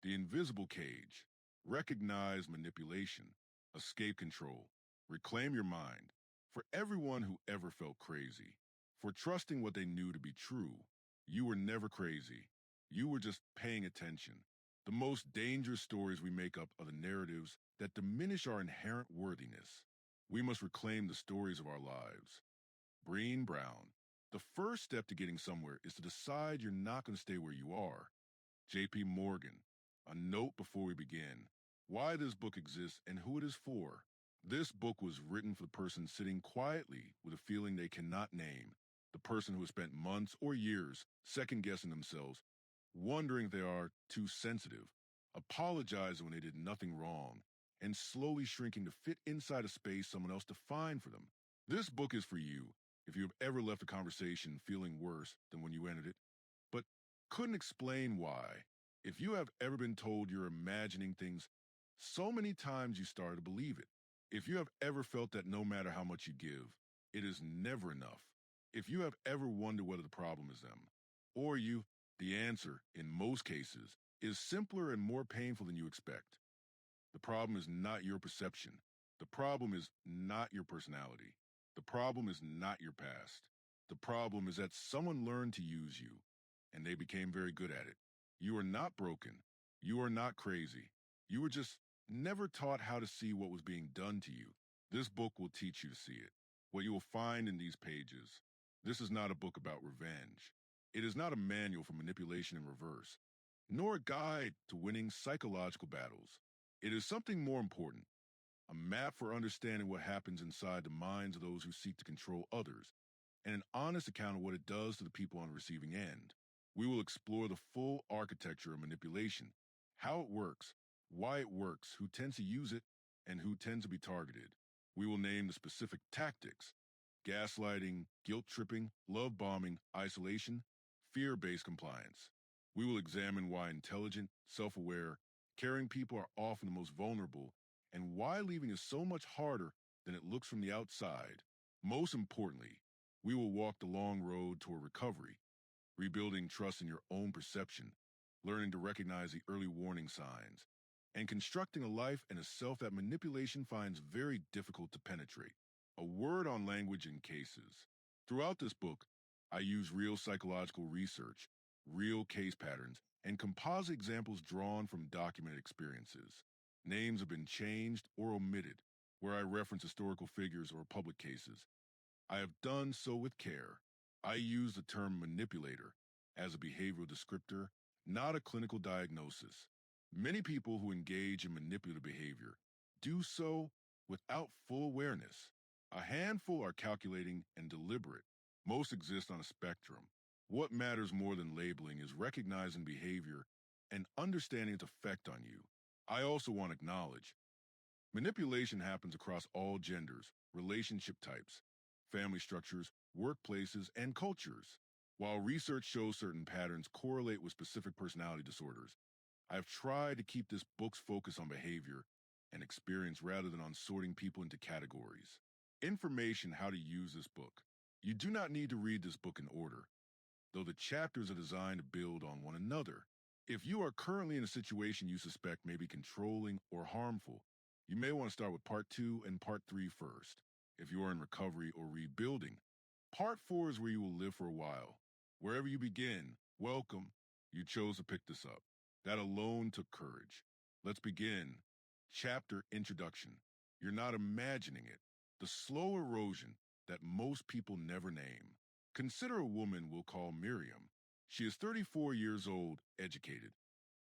The invisible cage. Recognize manipulation. Escape control. Reclaim your mind. For everyone who ever felt crazy. For trusting what they knew to be true. You were never crazy. You were just paying attention. The most dangerous stories we make up are the narratives that diminish our inherent worthiness. We must reclaim the stories of our lives. Breen Brown. The first step to getting somewhere is to decide you're not going to stay where you are. J.P. Morgan. A note before we begin. Why this book exists and who it is for. This book was written for the person sitting quietly with a feeling they cannot name. The person who has spent months or years second-guessing themselves, wondering if they are too sensitive, apologizing when they did nothing wrong, and slowly shrinking to fit inside a space someone else defined for them. This book is for you if you have ever left a conversation feeling worse than when you entered it, but couldn't explain why. If you have ever been told you're imagining things so many times you started to believe it. If you have ever felt that no matter how much you give, it is never enough. If you have ever wondered whether the problem is them, or you, the answer, in most cases, is simpler and more painful than you expect. The problem is not your perception. The problem is not your personality. The problem is not your past. The problem is that someone learned to use you, and they became very good at it. You are not broken. You are not crazy. You were just never taught how to see what was being done to you. This book will teach you to see it. What you will find in these pages. This is not a book about revenge. It is not a manual for manipulation in reverse, nor a guide to winning psychological battles. It is something more important, a map for understanding what happens inside the minds of those who seek to control others, and an honest account of what it does to the people on the receiving end. We will explore the full architecture of manipulation, how it works, why it works, who tends to use it, and who tends to be targeted. We will name the specific tactics: gaslighting, guilt-tripping, love bombing, isolation, fear-based compliance. We will examine why intelligent, self-aware, caring people are often the most vulnerable, and why leaving is so much harder than it looks from the outside. Most importantly, we will walk the long road toward recovery, rebuilding trust in your own perception, learning to recognize the early warning signs, and constructing a life and a self that manipulation finds very difficult to penetrate. A word on language and cases. Throughout this book, I use real psychological research, real case patterns, and composite examples drawn from documented experiences. Names have been changed or omitted, where I reference historical figures or public cases. I have done so with care. I use the term manipulator as a behavioral descriptor, not a clinical diagnosis. Many people who engage in manipulative behavior do so without full awareness. A handful are calculating and deliberate. Most exist on a spectrum. What matters more than labeling is recognizing behavior and understanding its effect on you. I also want to acknowledge manipulation happens across all genders, relationship types, family structures, workplaces, and cultures. While research shows certain patterns correlate with specific personality disorders, I have tried to keep this book's focus on behavior and experience rather than on sorting people into categories. Information how to use this book. You do not need to read this book in order, though the chapters are designed to build on one another. If you are currently in a situation you suspect may be controlling or harmful, you may want to start with Part 2 and Part 3 first. If you are in recovery or rebuilding, Part 4 is where you will live for a while. Wherever you begin, welcome. You chose to pick this up. That alone took courage. Let's begin. Chapter Introduction. You're not imagining it. The slow erosion that most people never name. Consider a woman we'll call Miriam. She is 34 years old, educated,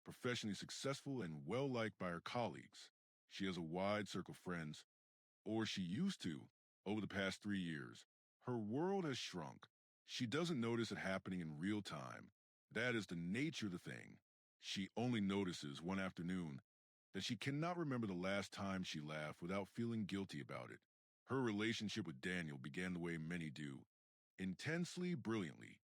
professionally successful, and well-liked by her colleagues. She has a wide circle of friends, or she used to. Over the past 3 years, her world has shrunk. She doesn't notice it happening in real time. That is the nature of the thing. She only notices one afternoon that she cannot remember the last time she laughed without feeling guilty about it. Her relationship with Daniel began the way many do, intensely, brilliantly,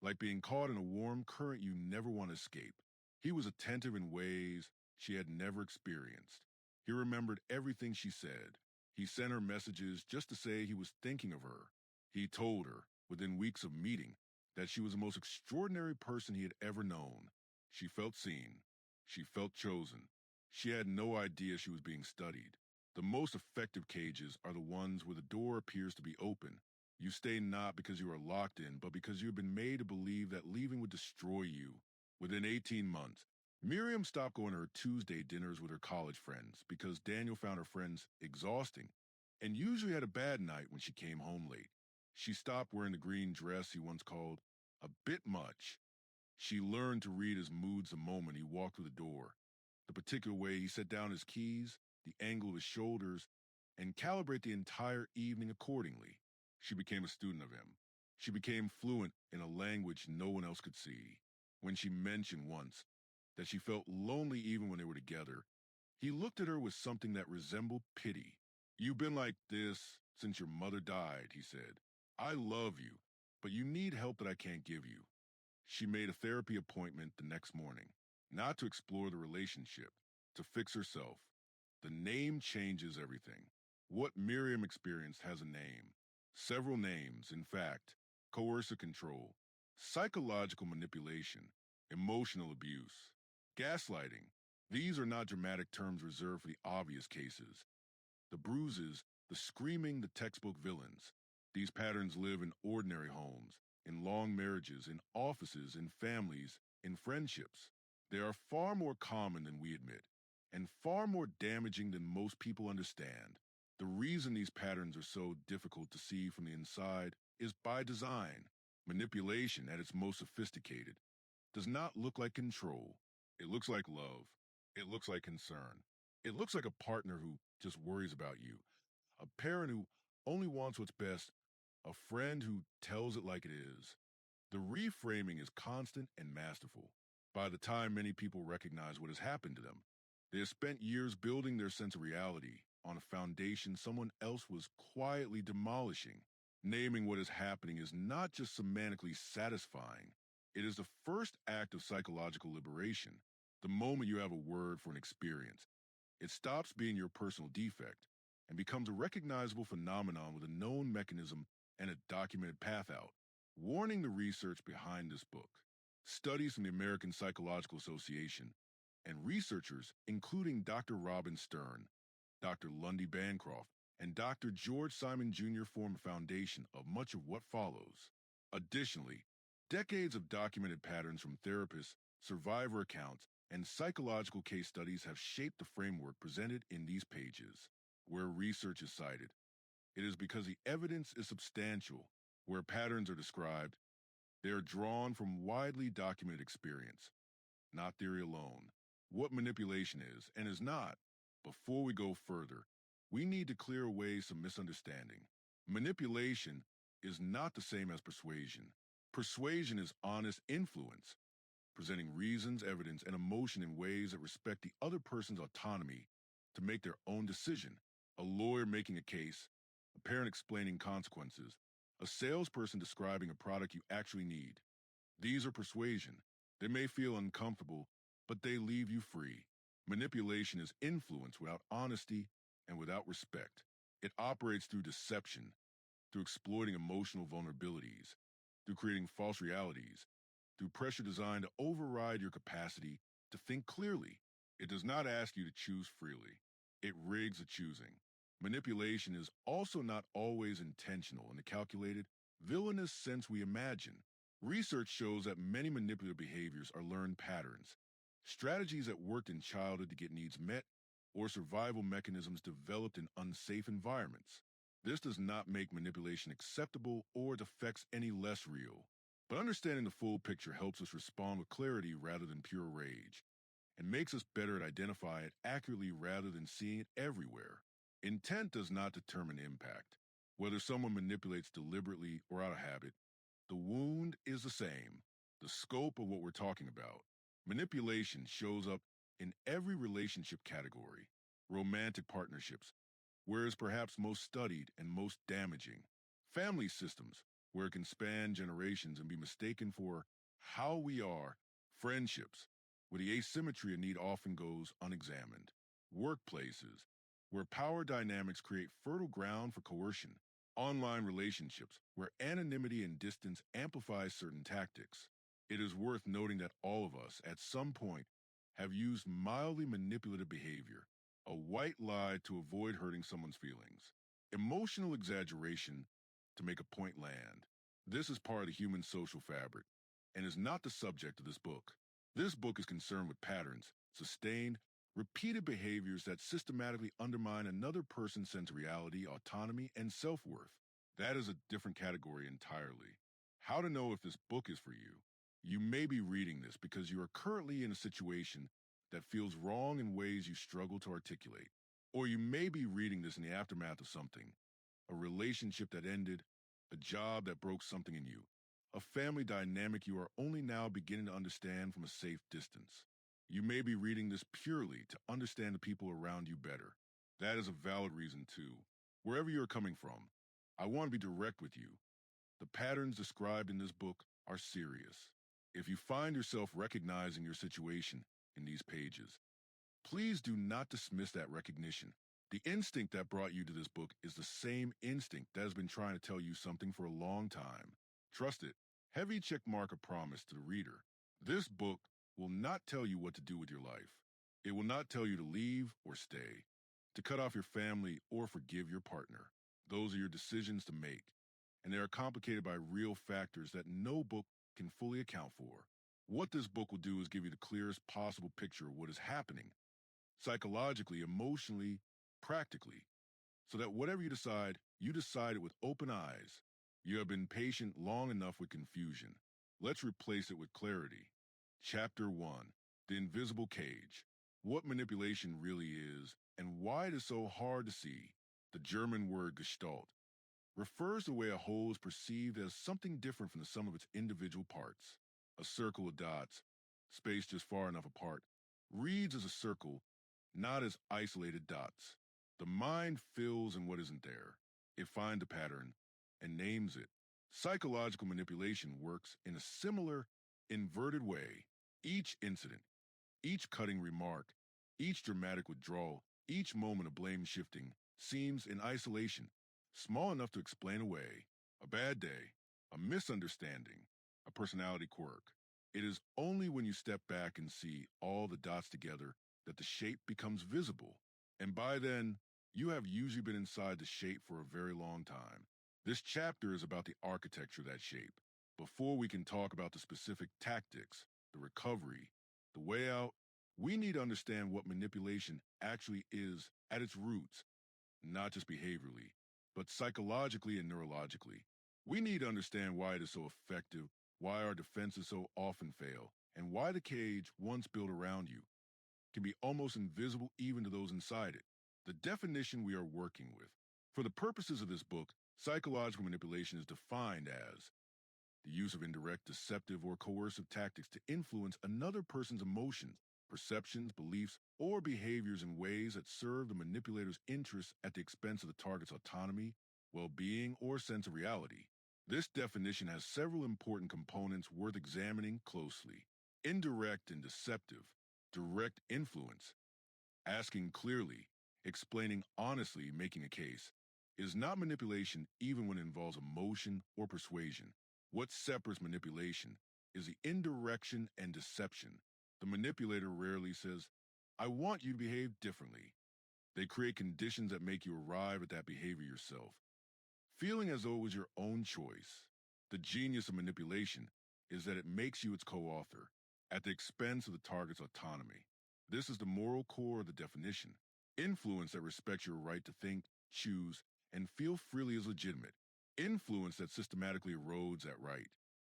like being caught in a warm current you never want to escape. He was attentive in ways she had never experienced. He remembered everything she said. He sent her messages just to say he was thinking of her. He told her, within weeks of meeting, that she was the most extraordinary person he had ever known. She felt seen. She felt chosen. She had no idea she was being studied. The most effective cages are the ones where the door appears to be open. You stay not because you are locked in, but because you have been made to believe that leaving would destroy you. Within 18 months, Miriam stopped going to her Tuesday dinners with her college friends because Daniel found her friends exhausting and usually had a bad night when she came home late. She stopped wearing the green dress he once called a bit much. She learned to read his moods the moment he walked through the door, the particular way he set down his keys, the angle of his shoulders, and calibrate the entire evening accordingly. She became a student of him. She became fluent in a language no one else could see. When she mentioned once that she felt lonely even when they were together, he looked at her with something that resembled pity. "You've been like this since your mother died," he said. "I love you, but you need help that I can't give you." She made a therapy appointment the next morning, not to explore the relationship, to fix herself. The name changes everything. What Miriam experienced has a name. Several names, in fact: coercive control, psychological manipulation, emotional abuse, gaslighting. These are not dramatic terms reserved for the obvious cases. The bruises, the screaming, the textbook villains. These patterns live in ordinary homes, in long marriages, in offices, in families, in friendships. They are far more common than we admit, and far more damaging than most people understand. The reason these patterns are so difficult to see from the inside is by design. Manipulation, at its most sophisticated, does not look like control. It looks like love. It looks like concern. It looks like a partner who just worries about you, a parent who only wants what's best, a friend who tells it like it is. The reframing is constant and masterful. By the time many people recognize what has happened to them, they have spent years building their sense of reality on a foundation someone else was quietly demolishing. Naming what is happening is not just semantically satisfying, it is the first act of psychological liberation. The moment you have a word for an experience, it stops being your personal defect and becomes a recognizable phenomenon with a known mechanism and a documented path out. Warning: the research behind this book. Studies from the American Psychological Association and researchers including Dr. Robin Stern, Dr. Lundy Bancroft, and Dr. George Simon Jr. form a foundation of much of what follows. Additionally, decades of documented patterns from therapists, survivor accounts, and psychological case studies have shaped the framework presented in these pages. Where research is cited, it is because the evidence is substantial. Where patterns are described, they are drawn from widely documented experience, not theory alone. What manipulation is and is not. Before we go further, we need to clear away some misunderstanding. Manipulation is not the same as persuasion. Persuasion is honest influence, presenting reasons, evidence, and emotion in ways that respect the other person's autonomy to make their own decision. A lawyer making a case, a parent explaining consequences, a salesperson describing a product you actually need. These are persuasion. They may feel uncomfortable, but they leave you free. Manipulation is influence without honesty and without respect. It operates through deception, through exploiting emotional vulnerabilities, through creating false realities, through pressure designed to override your capacity to think clearly. It does not ask you to choose freely. It rigs the choosing. Manipulation is also not always intentional in the calculated, villainous sense we imagine. Research shows that many manipulative behaviors are learned patterns, strategies that worked in childhood to get needs met, or survival mechanisms developed in unsafe environments. This does not make manipulation acceptable or its effects any less real. But understanding the full picture helps us respond with clarity rather than pure rage, and makes us better at identifying it accurately rather than seeing it everywhere. Intent does not determine impact. Whether someone manipulates deliberately or out of habit, the wound is the same. The scope of what we're talking about. Manipulation shows up in every relationship category. Romantic partnerships, where it's perhaps most studied and most damaging. Family systems, where it can span generations and be mistaken for how we are. Friendships, where the asymmetry of need often goes unexamined. Workplaces, where power dynamics create fertile ground for coercion. Online relationships, where anonymity and distance amplify certain tactics. It is worth noting that all of us, at some point, have used mildly manipulative behavior, a white lie to avoid hurting someone's feelings, emotional exaggeration to make a point land. This is part of the human social fabric and is not the subject of this book. This book is concerned with patterns, sustained, repeated behaviors that systematically undermine another person's sense of reality, autonomy, and self-worth. That is a different category entirely. How to know if this book is for you? You may be reading this because you are currently in a situation that feels wrong in ways you struggle to articulate. Or you may be reading this in the aftermath of something, a relationship that ended, a job that broke something in you, a family dynamic you are only now beginning to understand from a safe distance. You may be reading this purely to understand the people around you better. That is a valid reason too. Wherever you're coming from, I want to be direct with you. The patterns described in this book are serious. If you find yourself recognizing your situation in these pages, please do not dismiss that recognition. The instinct that brought you to this book is the same instinct that has been trying to tell you something for a long time. Trust it. Heavy check mark a promise to the reader. This book will not tell you what to do with your life. It will not tell you to leave or stay, to cut off your family or forgive your partner. Those are your decisions to make, and they are complicated by real factors that no book can fully account for. What this book will do is give you the clearest possible picture of what is happening, psychologically, emotionally, practically, so that whatever you decide it with open eyes. You have been patient long enough with confusion. Let's replace it with clarity. Chapter 1, The Invisible Cage. What manipulation really is and why it is so hard to see. The German word Gestalt refers to the way a whole is perceived as something different from the sum of its individual parts. A circle of dots, spaced just far enough apart, reads as a circle, not as isolated dots. The mind fills in what isn't there. It finds a pattern and names it. Psychological manipulation works in a similar, inverted way. Each incident, each cutting remark, each dramatic withdrawal, each moment of blame shifting seems in isolation, small enough to explain away a bad day, a misunderstanding, a personality quirk. It is only when you step back and see all the dots together that the shape becomes visible. And by then, you have usually been inside the shape for a very long time. This chapter is about the architecture of that shape. Before we can talk about the specific tactics, the recovery, the way out, we need to understand what manipulation actually is at its roots, not just behaviorally, but psychologically and neurologically. We need to understand why it is so effective, why our defenses so often fail, and why the cage, once built around you, can be almost invisible even to those inside it. The definition we are working with. For the purposes of this book, psychological manipulation is defined as the use of indirect, deceptive, or coercive tactics to influence another person's emotions, perceptions, beliefs, or behaviors in ways that serve the manipulator's interests at the expense of the target's autonomy, well-being, or sense of reality. This definition has several important components worth examining closely. Indirect and deceptive, direct influence, asking clearly, explaining honestly, making a case, is not manipulation even when it involves emotion or persuasion. What separates manipulation is the indirection and deception. The manipulator rarely says, I want you to behave differently. They create conditions that make you arrive at that behavior yourself, feeling as though it was your own choice. The genius of manipulation is that it makes you its co-author, at the expense of the target's autonomy. This is the moral core of the definition. Influence that respects your right to think, choose, and feel freely is legitimate. Influence that systematically erodes that right,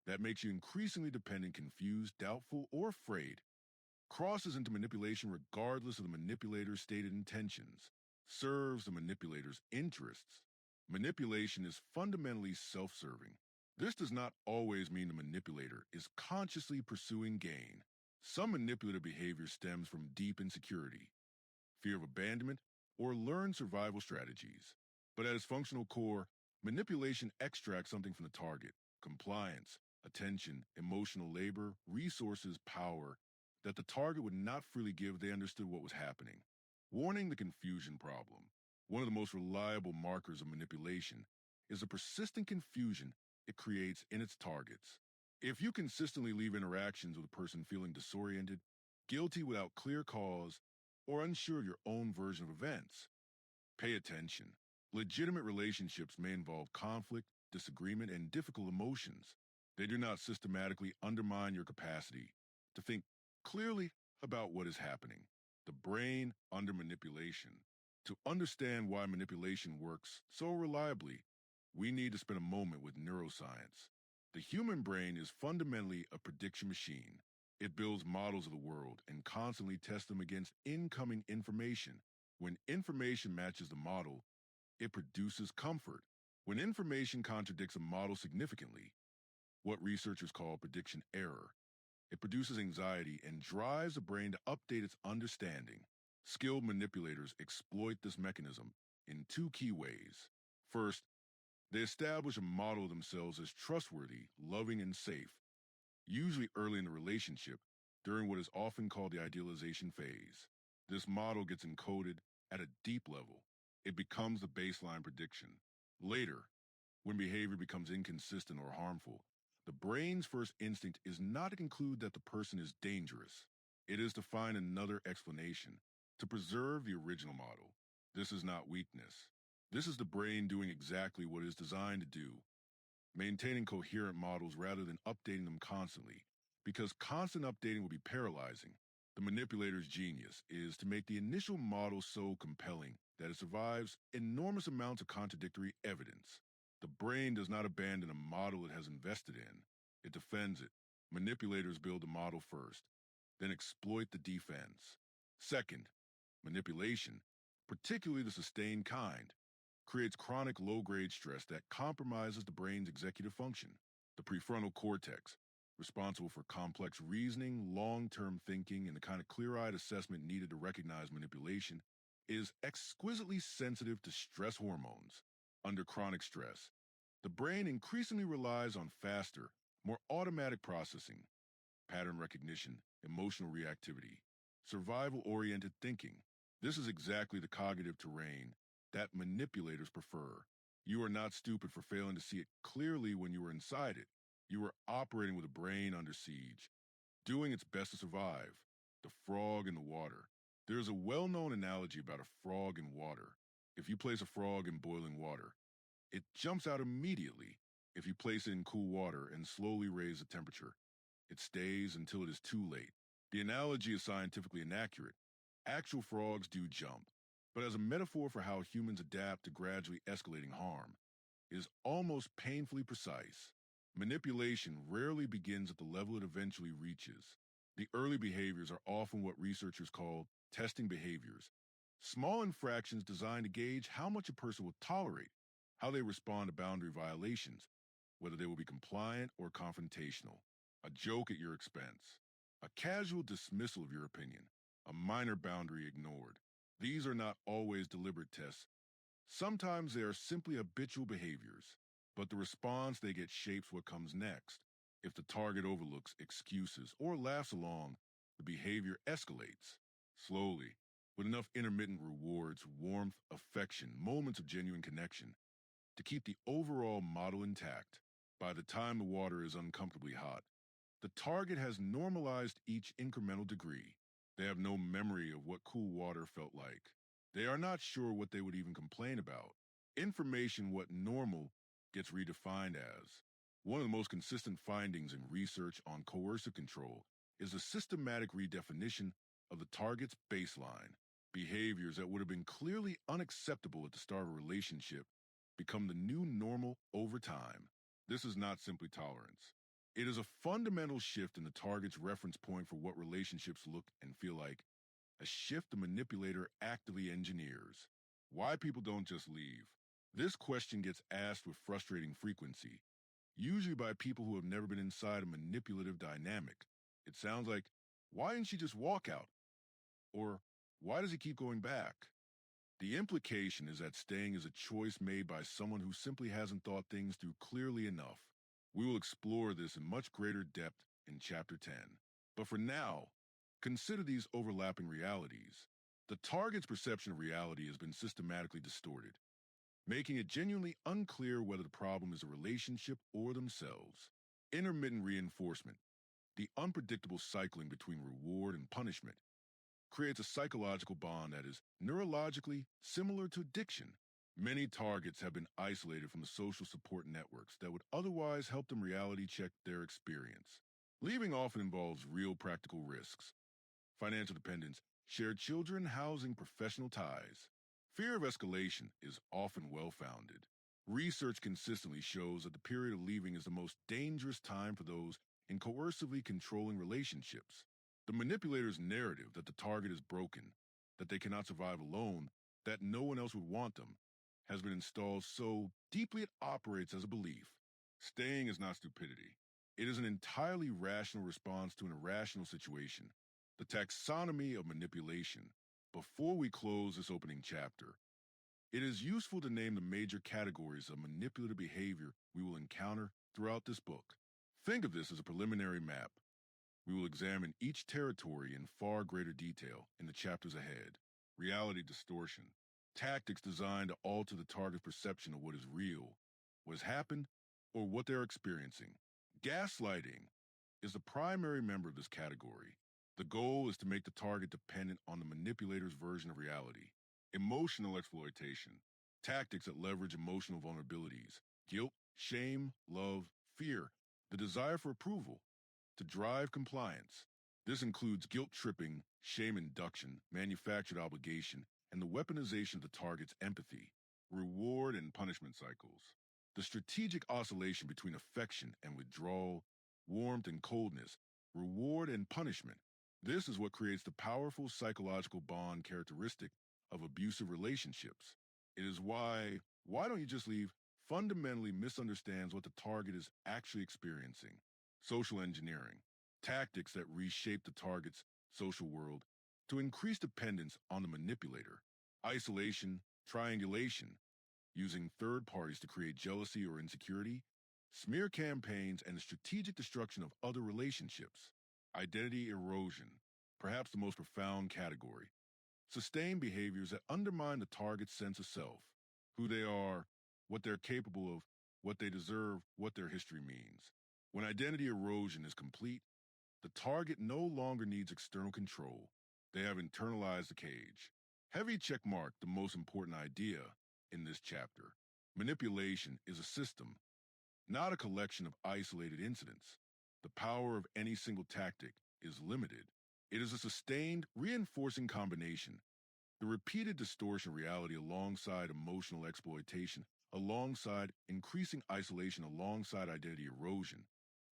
that makes you increasingly dependent, confused, doubtful, or afraid, crosses into manipulation regardless of the manipulator's stated intentions, serves the manipulator's interests. Manipulation is fundamentally self-serving. This does not always mean the manipulator is consciously pursuing gain. Some manipulative behavior stems from deep insecurity, fear of abandonment, or learned survival strategies. But at its functional core, manipulation extracts something from the target: compliance, attention, emotional labor, resources, power, that the target would not freely give if they understood what was happening. Warning: the confusion problem. One of the most reliable markers of manipulation is the persistent confusion it creates in its targets. If you consistently leave interactions with a person feeling disoriented, guilty without clear cause, or unsure of your own version of events. Pay attention. Legitimate relationships may involve conflict, disagreement, and difficult emotions. They do not systematically undermine your capacity to think clearly about what is happening. The brain under manipulation. To understand why manipulation works so reliably, we need to spend a moment with neuroscience. The human brain is fundamentally a prediction machine. It builds models of the world and constantly tests them against incoming information. When information matches the model, it produces comfort. When information contradicts a model significantly, what researchers call prediction error, it produces anxiety and drives the brain to update its understanding. Skilled manipulators exploit this mechanism in two key ways. First, they establish a model of themselves as trustworthy, loving, and safe, usually early in the relationship, during what is often called the idealization phase. This model gets encoded at a deep level. It becomes the baseline prediction. Later, when behavior becomes inconsistent or harmful, the brain's first instinct is not to conclude that the person is dangerous. It is to find another explanation, to preserve the original model. This is not weakness. This is the brain doing exactly what it is designed to do, maintaining coherent models rather than updating them constantly, because constant updating will be paralyzing. The manipulator's genius is to make the initial model so compelling that it survives enormous amounts of contradictory evidence. The brain does not abandon a model it has invested in, it defends it. Manipulators build the model first, then exploit the defense. Second, manipulation, particularly the sustained kind, creates chronic low-grade stress that compromises the brain's executive function. The prefrontal cortex, responsible for complex reasoning, long-term thinking, and the kind of clear-eyed assessment needed to recognize manipulation, is exquisitely sensitive to stress hormones. Under chronic stress, the brain increasingly relies on faster, more automatic processing, pattern recognition, emotional reactivity, survival-oriented thinking. This is exactly the cognitive terrain that manipulators prefer. You are not stupid for failing to see it clearly when you are inside it. You are operating with a brain under siege, doing its best to survive. The frog in the water. There is a well-known analogy about a frog in water. If you place a frog in boiling water, it jumps out immediately. If you place it in cool water and slowly raise the temperature, it stays until it is too late. The analogy is scientifically inaccurate. Actual frogs do jump, but as a metaphor for how humans adapt to gradually escalating harm, it is almost painfully precise. Manipulation rarely begins at the level it eventually reaches. The early behaviors are often what researchers call testing behaviors, small infractions designed to gauge how much a person will tolerate, how they respond to boundary violations, whether they will be compliant or confrontational. A joke at your expense, a casual dismissal of your opinion, a minor boundary ignored. These are not always deliberate tests. Sometimes they are simply habitual behaviors, but the response they get shapes what comes next. If the target overlooks excuses or laughs along, the behavior escalates. Slowly, with enough intermittent rewards, warmth, affection, moments of genuine connection, to keep the overall model intact. By the time the water is uncomfortably hot, the target has normalized each incremental degree. They have no memory of what cool water felt like. They are not sure what they would even complain about. Information what normal gets redefined as. One of the most consistent findings in research on coercive control is the systematic redefinition of the target's baseline. Behaviors that would have been clearly unacceptable at the start of a relationship become the new normal over time. This is not simply tolerance. It is a fundamental shift in the target's reference point for what relationships look and feel like, a shift the manipulator actively engineers. Why people don't just leave? This question gets asked with frustrating frequency, usually by people who have never been inside a manipulative dynamic. It sounds like, why didn't she just walk out? Or, why does he keep going back? The implication is that staying is a choice made by someone who simply hasn't thought things through clearly enough. We will explore this in much greater depth in Chapter 10. But for now, consider these overlapping realities. The target's perception of reality has been systematically distorted, making it genuinely unclear whether the problem is a relationship or themselves. Intermittent reinforcement. The unpredictable cycling between reward and punishment creates a psychological bond that is neurologically similar to addiction. Many targets have been isolated from the social support networks that would otherwise help them reality check their experience. Leaving often involves real practical risks: financial dependence, shared children, housing, professional ties. Fear of escalation is often well founded. Research consistently shows that the period of leaving is the most dangerous time for those in coercively controlling relationships. The manipulator's narrative that the target is broken, that they cannot survive alone, that no one else would want them, has been installed so deeply it operates as a belief. Staying is not stupidity. It is an entirely rational response to an irrational situation. The taxonomy of manipulation. Before we close this opening chapter, it is useful to name the major categories of manipulative behavior we will encounter throughout this book. Think of this as a preliminary map. We will examine each territory in far greater detail in the chapters ahead. Reality distortion. Tactics designed to alter the target's perception of what is real, what has happened, or what they are experiencing. Gaslighting is the primary member of this category. The goal is to make the target dependent on the manipulator's version of reality. Emotional exploitation. Tactics that leverage emotional vulnerabilities: guilt, shame, love, fear, the desire for approval, to drive compliance. This includes guilt tripping, shame induction, manufactured obligation, and the weaponization of the target's empathy. Reward and punishment cycles. The strategic oscillation between affection and withdrawal, warmth and coldness, reward and punishment. This is what creates the powerful psychological bond characteristic of abusive relationships. It is why don't you just leave, fundamentally misunderstands what the target is actually experiencing. Social engineering. Tactics that reshape the target's social world to increase dependence on the manipulator. Isolation, triangulation, using third parties to create jealousy or insecurity. Smear campaigns and the strategic destruction of other relationships. Identity erosion, perhaps the most profound category. Sustained behaviors that undermine the target's sense of self, who they are, what they're capable of, what they deserve, what their history means. When identity erosion is complete, the target no longer needs external control. They have internalized the cage. Heavy check mark the most important idea in this chapter. Manipulation is a system, not a collection of isolated incidents. The power of any single tactic is limited. It is a sustained, reinforcing combination. The repeated distortion of reality alongside emotional exploitation, alongside increasing isolation, alongside identity erosion,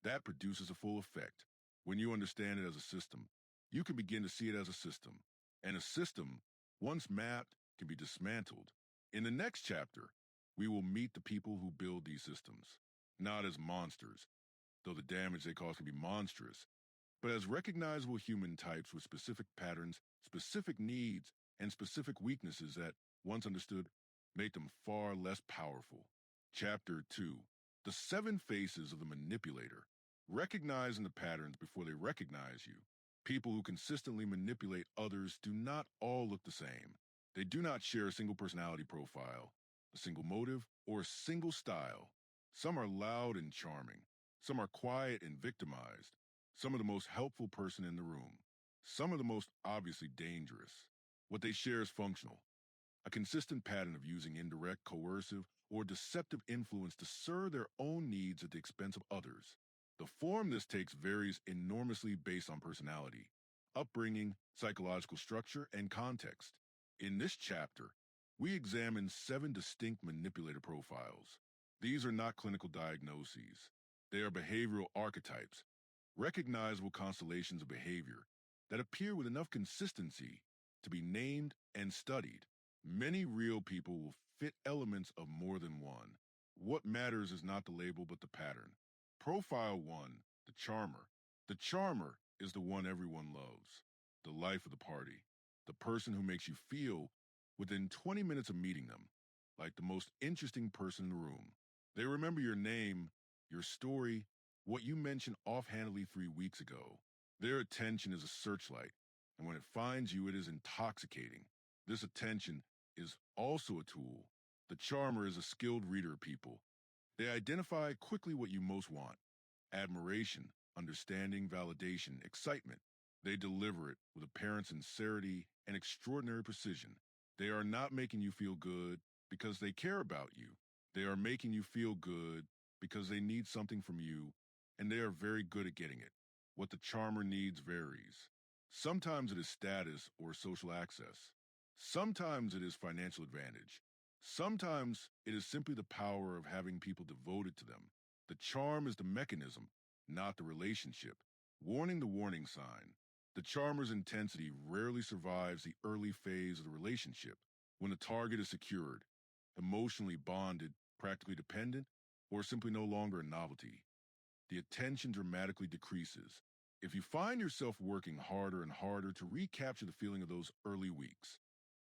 that produces a full effect. When you understand it as a system, you can begin to see it as a system. And a system, once mapped, can be dismantled. In the next chapter, we will meet the people who build these systems, not as monsters, though the damage they cause can be monstrous, but as recognizable human types with specific patterns, specific needs, and specific weaknesses that, once understood, make them far less powerful. Chapter 2. The 7 Faces of the Manipulator. Recognizing the patterns before they recognize you. People who consistently manipulate others do not all look the same. They do not share a single personality profile, a single motive, or a single style. Some are loud and charming. Some are quiet and victimized. Some are the most helpful person in the room. Some are the most obviously dangerous. What they share is functional. A consistent pattern of using indirect, coercive, or deceptive influence to serve their own needs at the expense of others. The form this takes varies enormously based on personality, upbringing, psychological structure, and context. In this chapter, we examine 7 distinct manipulator profiles. These are not clinical diagnoses. They are behavioral archetypes, recognizable constellations of behavior that appear with enough consistency to be named and studied. Many real people will fit elements of more than one. What matters is not the label but the pattern. Profile 1, the charmer. The charmer is the one everyone loves, the life of the party, the person who makes you feel, within 20 minutes of meeting them, like the most interesting person in the room. They remember your name, your story, what you mentioned offhandedly 3 weeks ago. Their attention is a searchlight, and when it finds you, it is intoxicating. This attention is also a tool. The charmer is a skilled reader of people. They identify quickly what you most want: admiration, understanding, validation, excitement. They deliver it with apparent sincerity and extraordinary precision. They are not making you feel good because they care about you. They are making you feel good because they need something from you, and they are very good at getting it. What the charmer needs varies. Sometimes it is status or social access. Sometimes it is financial advantage. Sometimes it is simply the power of having people devoted to them. The charm is the mechanism, not the relationship. Warning the warning sign. The charmer's intensity rarely survives the early phase of the relationship, when the target is secured, emotionally bonded, practically dependent, or simply no longer a novelty. The attention dramatically decreases. If you find yourself working harder and harder to recapture the feeling of those early weeks,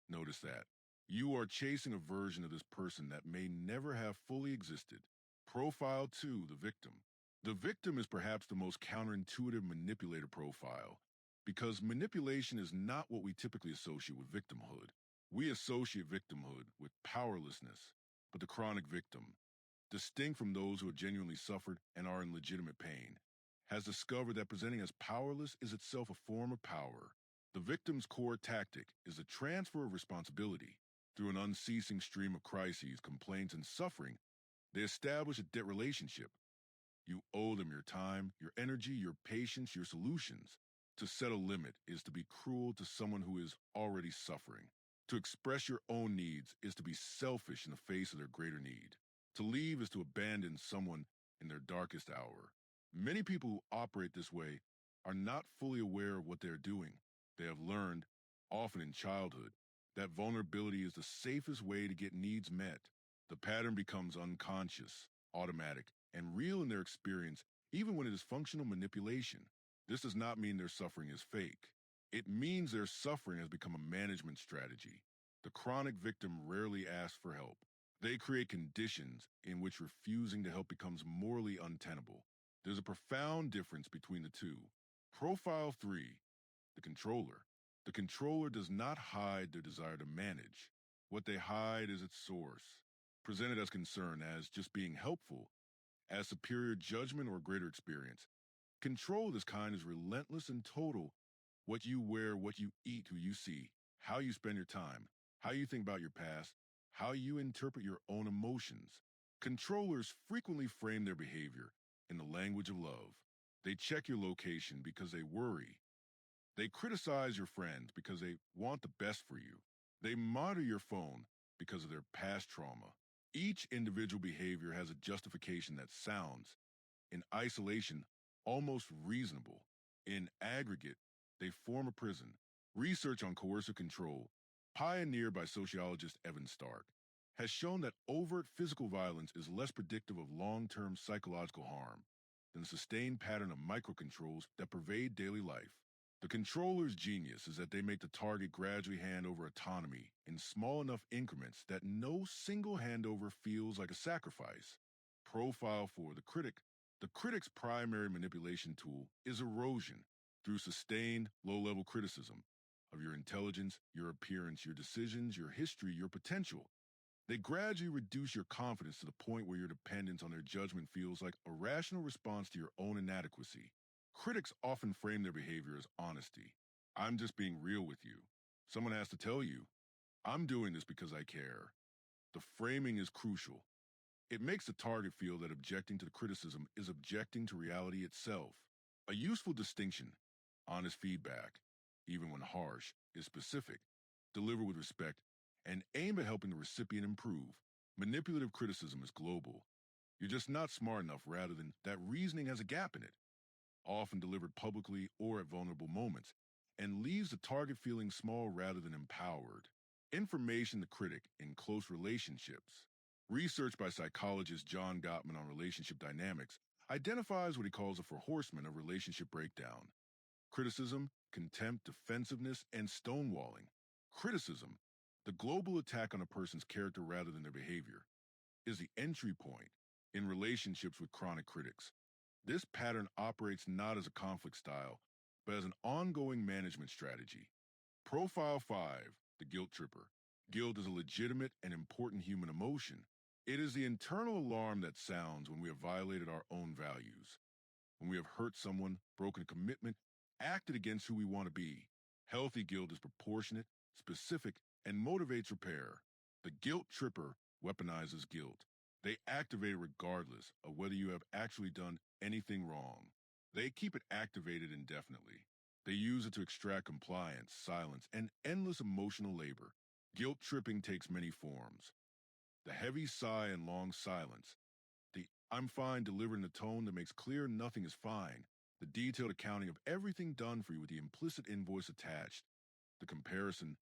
notice that. You are chasing a version of this person that may never have fully existed. Profile 2, the victim. The victim is perhaps the most counterintuitive manipulator profile, because manipulation is not what we typically associate with victimhood. We associate victimhood with powerlessness, but the chronic victim, distinct from those who have genuinely suffered and are in legitimate pain, has discovered that presenting as powerless is itself a form of power. The victim's core tactic is the transfer of responsibility. Through an unceasing stream of crises, complaints, and suffering, they establish a debt relationship. You owe them your time, your energy, your patience, your solutions. To set a limit is to be cruel to someone who is already suffering. To express your own needs is to be selfish in the face of their greater need. To leave is to abandon someone in their darkest hour. Many people who operate this way are not fully aware of what they are doing. They have learned, often in childhood, that vulnerability is the safest way to get needs met. The pattern becomes unconscious, automatic, and real in their experience, even when it is functional manipulation. This does not mean their suffering is fake. It means their suffering has become a management strategy. The chronic victim rarely asks for help. They create conditions in which refusing to help becomes morally untenable. There's a profound difference between the two. Profile 3, the controller. The controller does not hide their desire to manage. What they hide is its source. Presented as concern, as just being helpful, as superior judgment or greater experience. Control of this kind is relentless and total. What you wear, what you eat, who you see, how you spend your time, how you think about your past, how you interpret your own emotions. Controllers frequently frame their behavior in the language of love. They check your location because they worry. They criticize your friends because they want the best for you. They monitor your phone because of their past trauma. Each individual behavior has a justification that sounds, in isolation, almost reasonable. In aggregate, they form a prison. Research on coercive control, pioneered by sociologist Evan Stark, has shown that overt physical violence is less predictive of long-term psychological harm than the sustained pattern of microcontrols that pervade daily life. The controller's genius is that they make the target gradually hand over autonomy in small enough increments that no single handover feels like a sacrifice. Profile 4, the critic. The critic's primary manipulation tool is erosion through sustained, low-level criticism of your intelligence, your appearance, your decisions, your history, your potential. They gradually reduce your confidence to the point where your dependence on their judgment feels like a rational response to your own inadequacy. Critics often frame their behavior as honesty. I'm just being real with you. Someone has to tell you, I'm doing this because I care. The framing is crucial. It makes the target feel that objecting to the criticism is objecting to reality itself. A useful distinction: honest feedback, even when harsh, is specific, delivered with respect, and aimed at helping the recipient improve. Manipulative criticism is global. You're just not smart enough, rather than that reasoning has a gap in it, often delivered publicly or at vulnerable moments, and leaves the target feeling small rather than empowered. Information the critic in close relationships. Research by psychologist John Gottman on relationship dynamics identifies what he calls the four horsemen of relationship breakdown: criticism, contempt, defensiveness, and stonewalling. Criticism, the global attack on a person's character rather than their behavior, is the entry point in relationships with chronic critics. This pattern operates not as a conflict style, but as an ongoing management strategy. Profile 5, the guilt tripper. Guilt is a legitimate and important human emotion. It is the internal alarm that sounds when we have violated our own values, when we have hurt someone, broken a commitment, acted against who we want to be. Healthy guilt is proportionate, specific, and motivates repair. The guilt tripper weaponizes guilt. They activate it regardless of whether you have actually done anything wrong. They keep it activated indefinitely. They use it to extract compliance, silence, and endless emotional labor. Guilt tripping takes many forms. The heavy sigh and long silence. The I'm fine delivered in a tone that makes clear nothing is fine. The detailed accounting of everything done for you with the implicit invoice attached. The comparison.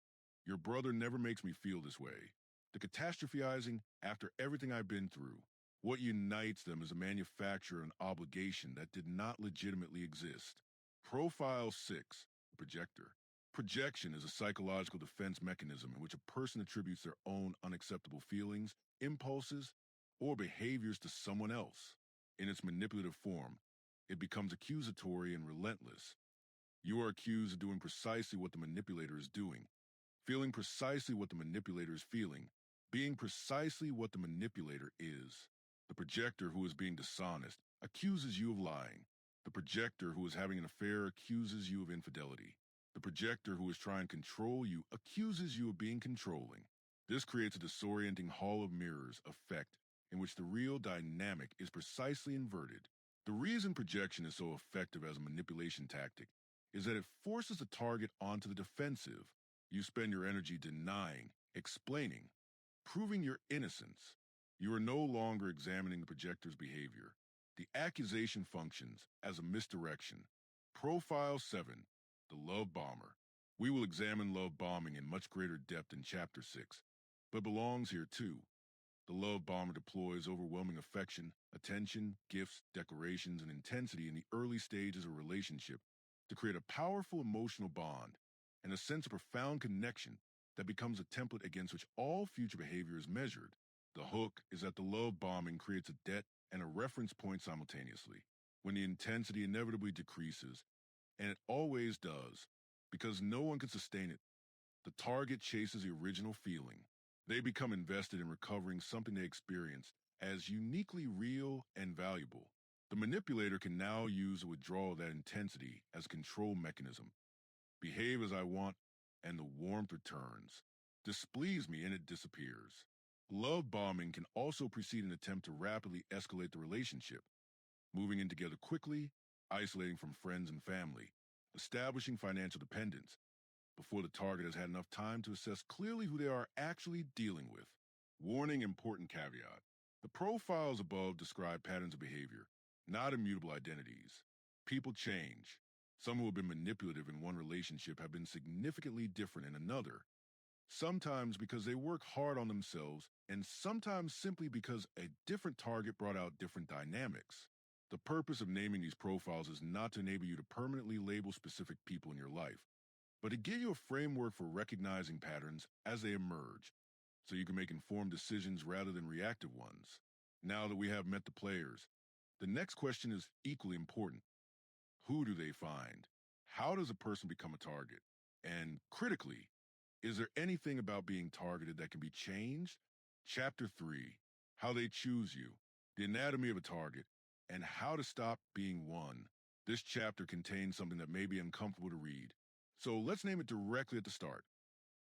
Your brother never makes me feel this way. The catastrophizing after everything I've been through. What unites them is a manufacture and obligation that did not legitimately exist. Profile 6, the projector. Projection is a psychological defense mechanism in which a person attributes their own unacceptable feelings, impulses, or behaviors to someone else. In its manipulative form, it becomes accusatory and relentless. You are accused of doing precisely what the manipulator is doing, feeling precisely what the manipulator is feeling, being precisely what the manipulator is. The projector who is being dishonest accuses you of lying. The projector who is having an affair accuses you of infidelity. The projector who is trying to control you accuses you of being controlling. This creates a disorienting hall of mirrors effect in which the real dynamic is precisely inverted. The reason projection is so effective as a manipulation tactic is that it forces the target onto the defensive. You spend your energy denying, explaining, proving your innocence. You are no longer examining the projector's behavior. The accusation functions as a misdirection. Profile 7, the love bomber. We will examine love bombing in much greater depth in Chapter 6, but belongs here too. The love bomber deploys overwhelming affection, attention, gifts, declarations, and intensity in the early stages of a relationship to create a powerful emotional bond and a sense of profound connection that becomes a template against which all future behavior is measured. The hook is that the love bombing creates a debt and a reference point simultaneously. When the intensity inevitably decreases, and it always does, because no one can sustain it, the target chases the original feeling. They become invested in recovering something they experienced as uniquely real and valuable. The manipulator can now use the withdrawal of that intensity as a control mechanism. Behave as I want, and the warmth returns. Displease me, and it disappears. Love bombing can also precede an attempt to rapidly escalate the relationship, moving in together quickly, isolating from friends and family, establishing financial dependence, before the target has had enough time to assess clearly who they are actually dealing with. Warning: important caveat. The profiles above describe patterns of behavior, not immutable identities. People change. Some who have been manipulative in one relationship have been significantly different in another, sometimes because they work hard on themselves, and sometimes simply because a different target brought out different dynamics. The purpose of naming these profiles is not to enable you to permanently label specific people in your life, but to give you a framework for recognizing patterns as they emerge, so you can make informed decisions rather than reactive ones. Now that we have met the players, the next question is equally important. Who do they find? How does a person become a target? And critically, is there anything about being targeted that can be changed? Chapter 3, How They Choose You, the Anatomy of a Target, and How to Stop Being One. This chapter contains something that may be uncomfortable to read, so let's name it directly at the start.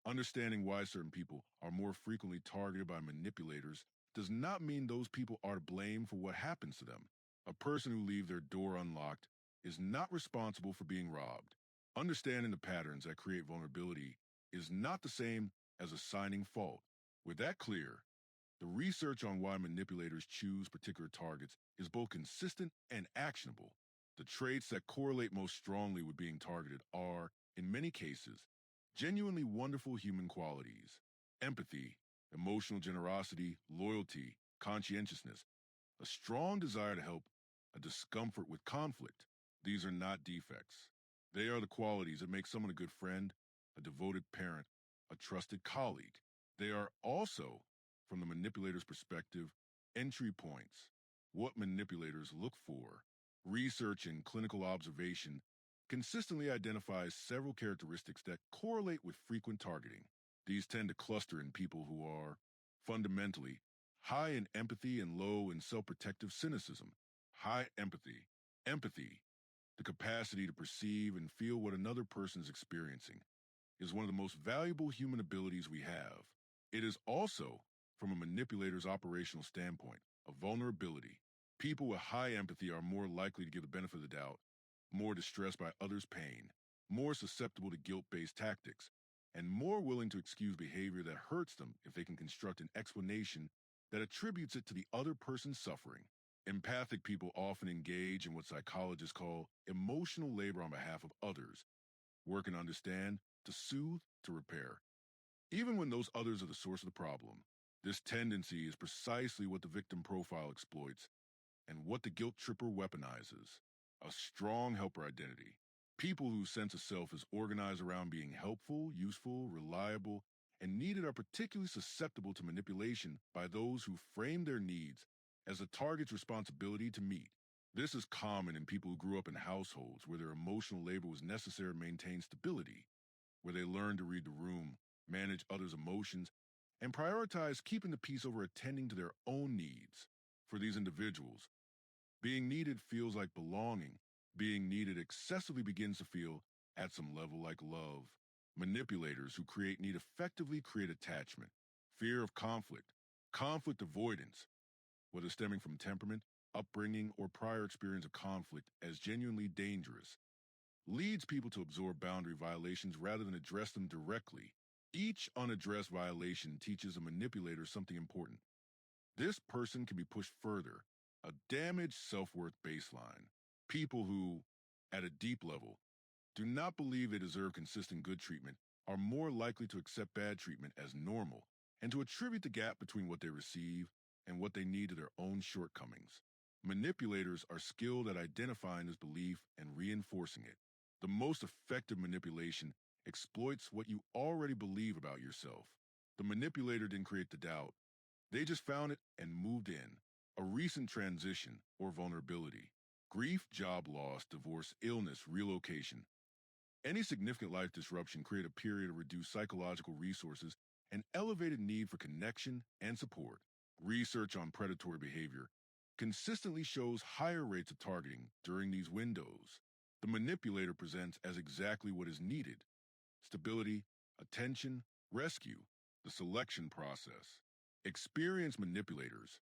Understanding why certain people are more frequently targeted by manipulators does not mean those people are to blame for what happens to them. A person who leaves their door unlocked is not responsible for being robbed. Understanding the patterns that create vulnerability is not the same as assigning fault. With that clear, the research on why manipulators choose particular targets is both consistent and actionable. The traits that correlate most strongly with being targeted are, in many cases, genuinely wonderful human qualities: empathy, emotional generosity, loyalty, conscientiousness, a strong desire to help, a discomfort with conflict. These are not defects. They are the qualities that make someone a good friend, a devoted parent, a trusted colleague. They are also, from the manipulator's perspective, entry points. What manipulators look for. Research and clinical observation consistently identifies several characteristics that correlate with frequent targeting. These tend to cluster in people who are, fundamentally, high in empathy and low in self-protective cynicism. High empathy. Empathy, the capacity to perceive and feel what another person is experiencing, is one of the most valuable human abilities we have. It is also, from a manipulator's operational standpoint, a vulnerability. People with high empathy are more likely to give the benefit of the doubt, more distressed by others' pain, more susceptible to guilt-based tactics, and more willing to excuse behavior that hurts them if they can construct an explanation that attributes it to the other person's suffering. Empathic people often engage in what psychologists call emotional labor on behalf of others, working to understand, to soothe, to repair. Even when those others are the source of the problem, this tendency is precisely what the victim profile exploits and what the guilt tripper weaponizes: a strong helper identity. People whose sense of self is organized around being helpful, useful, reliable, and needed are particularly susceptible to manipulation by those who frame their needs as a target's responsibility to meet. This is common in people who grew up in households where their emotional labor was necessary to maintain stability, where they learned to read the room, manage others' emotions, and prioritize keeping the peace over attending to their own needs. For these individuals, being needed feels like belonging. Being needed excessively begins to feel, at some level, like love. Manipulators who create need effectively create attachment, fear of conflict, conflict avoidance, whether stemming from temperament, upbringing, or prior experience of conflict, as genuinely dangerous, leads people to absorb boundary violations rather than address them directly. Each unaddressed violation teaches a manipulator something important. This person can be pushed further, a damaged self-worth baseline. People who, at a deep level, do not believe they deserve consistent good treatment are more likely to accept bad treatment as normal and to attribute the gap between what they receive and what they need to their own shortcomings. Manipulators are skilled at identifying this belief and reinforcing it. The most effective manipulation exploits what you already believe about yourself. The manipulator didn't create the doubt. They just found it and moved in. A recent transition or vulnerability. Grief, job loss, divorce, illness, relocation. Any significant life disruption create a period of reduced psychological resources and elevated need for connection and support. Research on predatory behavior consistently shows higher rates of targeting during these windows. The manipulator presents as exactly what is needed: stability, attention, rescue, the selection process. Experienced manipulators,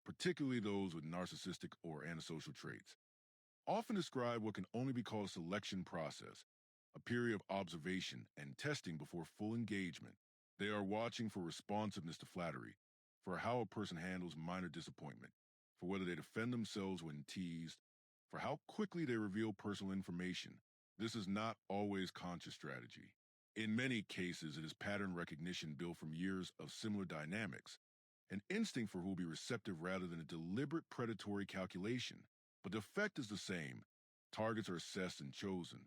particularly those with narcissistic or antisocial traits, often describe what can only be called a selection process, a period of observation and testing before full engagement. They are watching for responsiveness to flattery, for how a person handles minor disappointment, for whether they defend themselves when teased, for how quickly they reveal personal information. This is not always conscious strategy. In many cases, it is pattern recognition built from years of similar dynamics, an instinct for who will be receptive rather than a deliberate predatory calculation. But the effect is the same. Targets are assessed and chosen.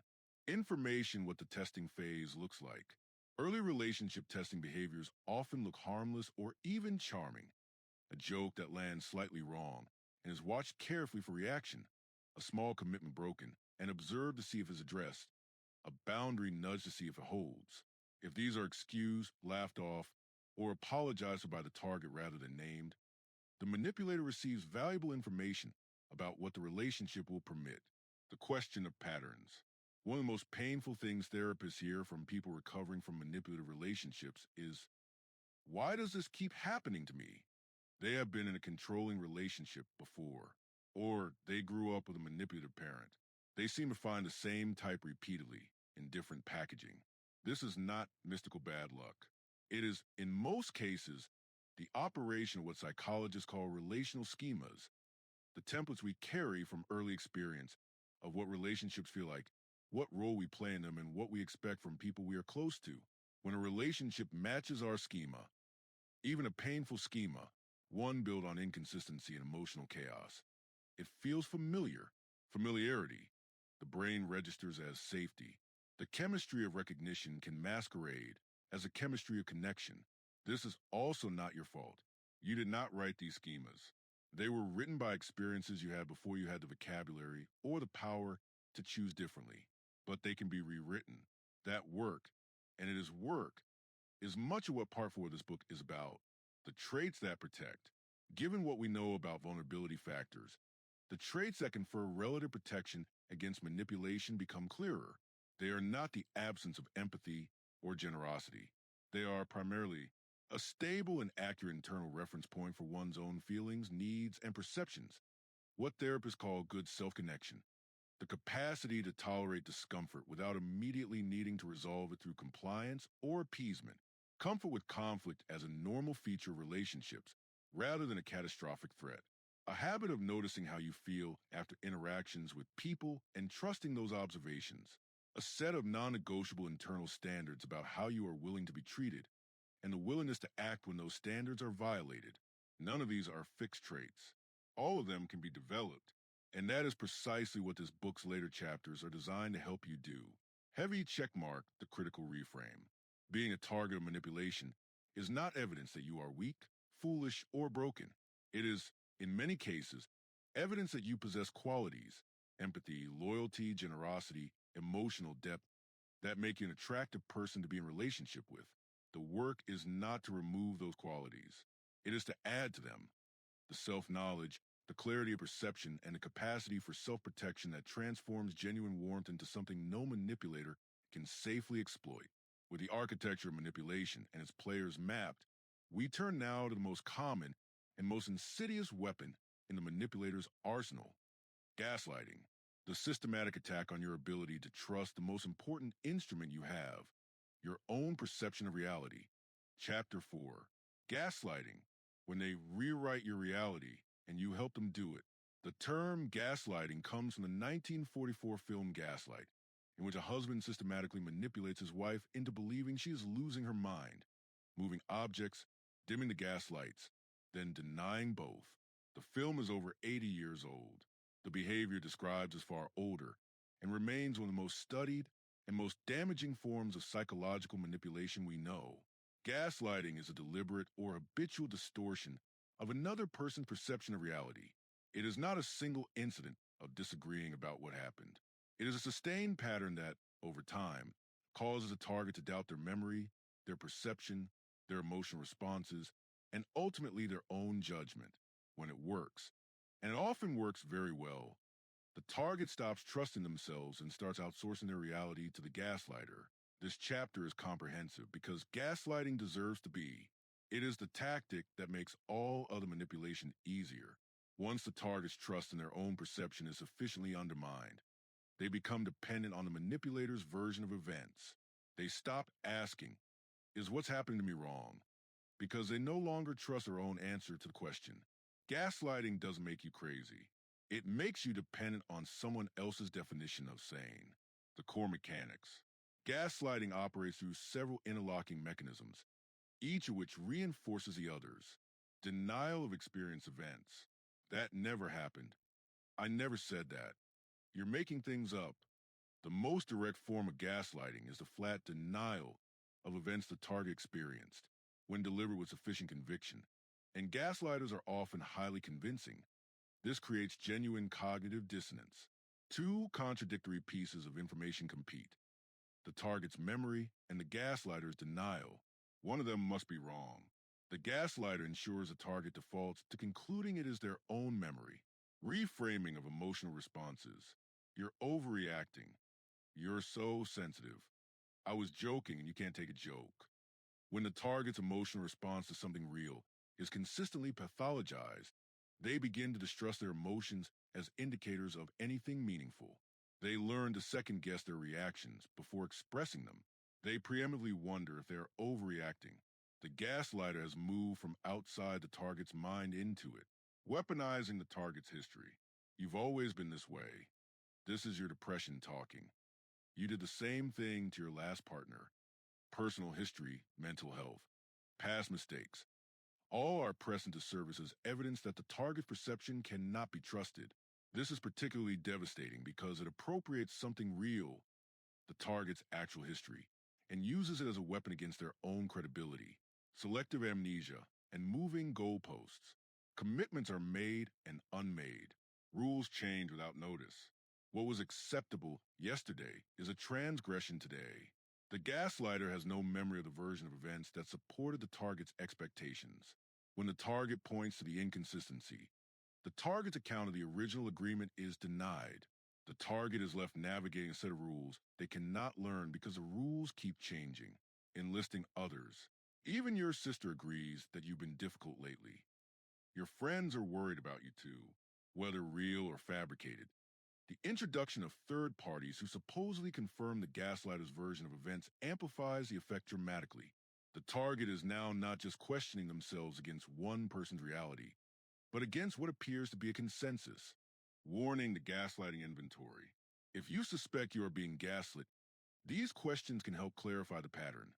Information what the testing phase looks like. Early relationship testing behaviors often look harmless or even charming. A joke that lands slightly wrong and is watched carefully for reaction. A small commitment broken and observed to see if it's addressed. A boundary nudged to see if it holds. If these are excused, laughed off, or apologized for by the target rather than named, the manipulator receives valuable information about what the relationship will permit. The question of patterns. One of the most painful things therapists hear from people recovering from manipulative relationships is, why does this keep happening to me? They have been in a controlling relationship before, or they grew up with a manipulative parent. They seem to find the same type repeatedly in different packaging. This is not mystical bad luck. It is, in most cases, the operation of what psychologists call relational schemas, the templates we carry from early experience of what relationships feel like, what role we play in them, and what we expect from people we are close to. When a relationship matches our schema, even a painful schema, one built on inconsistency and emotional chaos, it feels familiar. Familiarity. The brain registers as safety. The chemistry of recognition can masquerade as a chemistry of connection. This is also not your fault. You did not write these schemas. They were written by experiences you had before you had the vocabulary or the power to choose differently. But they can be rewritten. That work, and it is work, is much of what Part 4 of this book is about. The traits that protect. Given what we know about vulnerability factors, The traits that confer relative protection against manipulation become clearer. They are not the absence of empathy or generosity. They are primarily a stable and accurate internal reference point for one's own feelings, needs, and perceptions. What therapists call good self-connection. The capacity to tolerate discomfort without immediately needing to resolve it through compliance or appeasement. Comfort with conflict as a normal feature of relationships rather than a catastrophic threat. A habit of noticing how you feel after interactions with people and trusting those observations. A set of non negotiable internal standards about how you are willing to be treated, and the willingness to act when those standards are violated. None of these are fixed traits. All of them can be developed, and that is precisely what this book's later chapters are designed to help you do. Heavy checkmark the critical reframe. Being a target of manipulation is not evidence that you are weak, foolish, or broken. It is, in many cases, evidence that you possess qualities, empathy, loyalty, generosity, emotional depth, that make you an attractive person to be in relationship with. The work is not to remove those qualities. It is to add to them. The self-knowledge, the clarity of perception, and the capacity for self-protection that transforms genuine warmth into something no manipulator can safely exploit. With the architecture of manipulation and its players mapped, we turn now to the most common and most insidious weapon in the manipulator's arsenal: gaslighting. The systematic attack on your ability to trust the most important instrument you have, your own perception of reality. Chapter 4. Gaslighting. When they rewrite your reality and you help them do it. The term gaslighting comes from the 1944 film Gaslight, in which a husband systematically manipulates his wife into believing she is losing her mind, moving objects, dimming the gas lights, then denying both. The film is over 80 years old. The behavior described is far older and remains one of the most studied and most damaging forms of psychological manipulation we know. Gaslighting is a deliberate or habitual distortion of another person's perception of reality. It is not a single incident of disagreeing about what happened. It is a sustained pattern that, over time, causes a target to doubt their memory, their perception, their emotional responses, and ultimately their own judgment. When it works, and it often works very well, the target stops trusting themselves and starts outsourcing their reality to the gaslighter. This chapter is comprehensive because gaslighting deserves to be. It is the tactic that makes all other manipulation easier. Once the target's trust in their own perception is sufficiently undermined, they become dependent on the manipulator's version of events. They stop asking, "Is what's happening to me wrong?" because they no longer trust their own answer to the question. Gaslighting doesn't make you crazy. It makes you dependent on someone else's definition of sane. The core mechanics. Gaslighting operates through several interlocking mechanisms, each of which reinforces the others. Denial of experienced events. That never happened. I never said that. You're making things up. The most direct form of gaslighting is the flat denial of events the target experienced, when delivered with sufficient conviction. And gaslighters are often highly convincing. This creates genuine cognitive dissonance. Two contradictory pieces of information compete: the target's memory and the gaslighter's denial. One of them must be wrong. The gaslighter ensures the target defaults to concluding it is their own memory. Reframing of emotional responses. You're overreacting. You're so sensitive. I was joking and you can't take a joke. When the target's emotional response to something real is consistently pathologized, they begin to distrust their emotions as indicators of anything meaningful. They learn to second guess their reactions before expressing them. They preemptively wonder if they are overreacting. The gaslighter has moved from outside the target's mind into it, weaponizing the target's history. You've always been this way. This is your depression talking. You did the same thing to your last partner. Personal history, mental health, past mistakes. All are pressed into service as evidence that the target's perception cannot be trusted. This is particularly devastating because it appropriates something real, the target's actual history, and uses it as a weapon against their own credibility. Selective amnesia and moving goalposts. Commitments are made and unmade. Rules change without notice. What was acceptable yesterday is a transgression today. The gaslighter has no memory of the version of events that supported the target's expectations. When the target points to the inconsistency, The target's account of the original agreement is denied. The target is left navigating a set of rules they cannot learn because the rules keep changing, enlisting others. Even your sister agrees that you've been difficult lately. Your friends are worried about you too, whether real or fabricated. The introduction of third parties who supposedly confirm the gaslighter's version of events amplifies the effect dramatically. The target is now not just questioning themselves against one person's reality, but against what appears to be a consensus. Warning: the gaslighting inventory. If you suspect you are being gaslit, these questions can help clarify the pattern.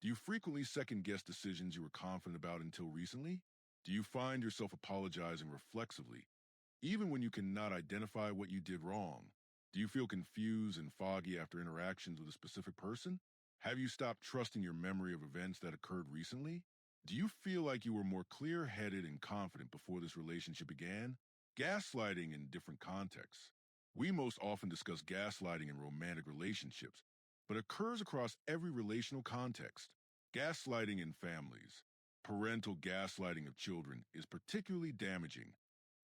Do you frequently second guess decisions you were confident about until recently? Do you find yourself apologizing reflexively, even when you cannot identify what you did wrong? Do you feel confused and foggy after interactions with a specific person? Have you stopped trusting your memory of events that occurred recently? Do you feel like you were more clear headed and confident before this relationship began? Gaslighting in different contexts. We most often discuss gaslighting in romantic relationships, but occurs across every relational context. Gaslighting in families. Parental gaslighting of children is particularly damaging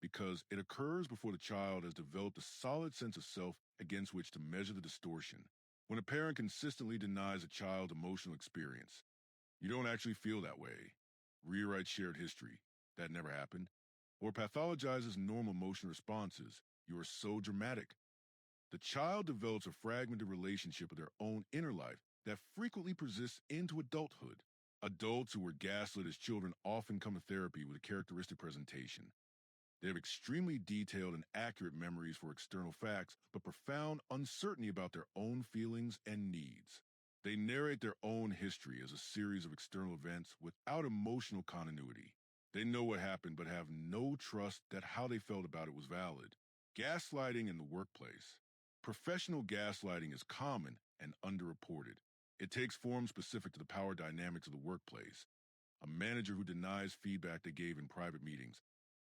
because it occurs before the child has developed a solid sense of self against which to measure the distortion. When a parent consistently denies a child's emotional experience, you don't actually feel that way, rewrites shared history, that never happened, or pathologizes normal emotional responses, you are so dramatic. The child develops a fragmented relationship with their own inner life that frequently persists into adulthood. Adults who were gaslit as children often come to therapy with a characteristic presentation. They have extremely detailed and accurate memories for external facts, but profound uncertainty about their own feelings and needs. They narrate their own history as a series of external events without emotional continuity. They know what happened, but have no trust that how they felt about it was valid. Gaslighting in the workplace. Professional gaslighting is common and underreported. It takes form specific to the power dynamics of the workplace. A manager who denies feedback they gave in private meetings.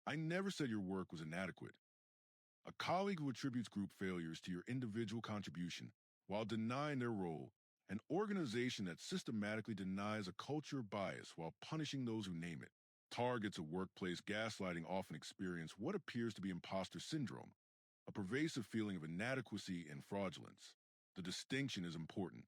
I never said your work was inadequate. A colleague who attributes group failures to your individual contribution while denying their role. An organization that systematically denies a culture of bias while punishing those who name it. Targets of workplace gaslighting often experience what appears to be imposter syndrome, a pervasive feeling of inadequacy and fraudulence. The distinction is important.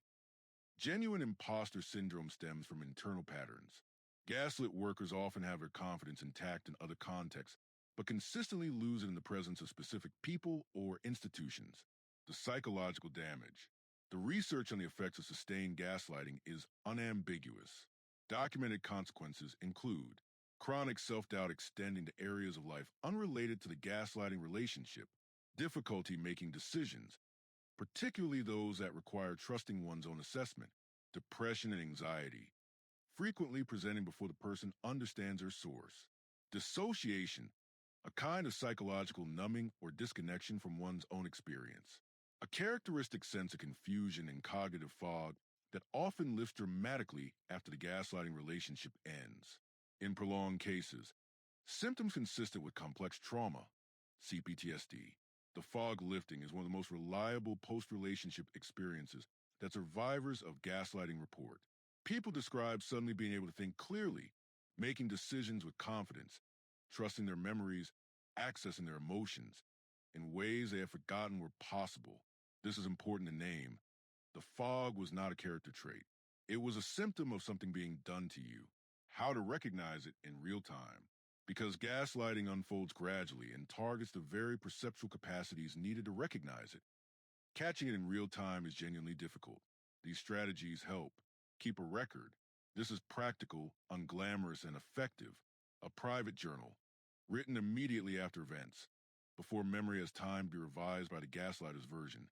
Genuine imposter syndrome stems from internal patterns. Gaslit workers often have their confidence intact in other contexts, but consistently lose it in the presence of specific people or institutions. The psychological damage. The research on the effects of sustained gaslighting is unambiguous. Documented consequences include chronic self-doubt extending to areas of life unrelated to the gaslighting relationship, difficulty making decisions, particularly those that require trusting one's own assessment, depression and anxiety, frequently presenting before the person understands their source. Dissociation, a kind of psychological numbing or disconnection from one's own experience. A characteristic sense of confusion and cognitive fog that often lifts dramatically after the gaslighting relationship ends. In prolonged cases, symptoms consistent with complex trauma, CPTSD. The fog lifting is one of the most reliable post-relationship experiences that survivors of gaslighting report. People describe suddenly being able to think clearly, making decisions with confidence, trusting their memories, accessing their emotions in ways they had forgotten were possible. This is important to name. The fog was not a character trait. It was a symptom of something being done to you. How to recognize it in real time. Because gaslighting unfolds gradually and targets the very perceptual capacities needed to recognize it. Catching it in real time is genuinely difficult. These strategies help. Keep a record. This is practical, unglamorous, and effective. A private journal, written immediately after events, before memory has time to be revised by the gaslighter's version,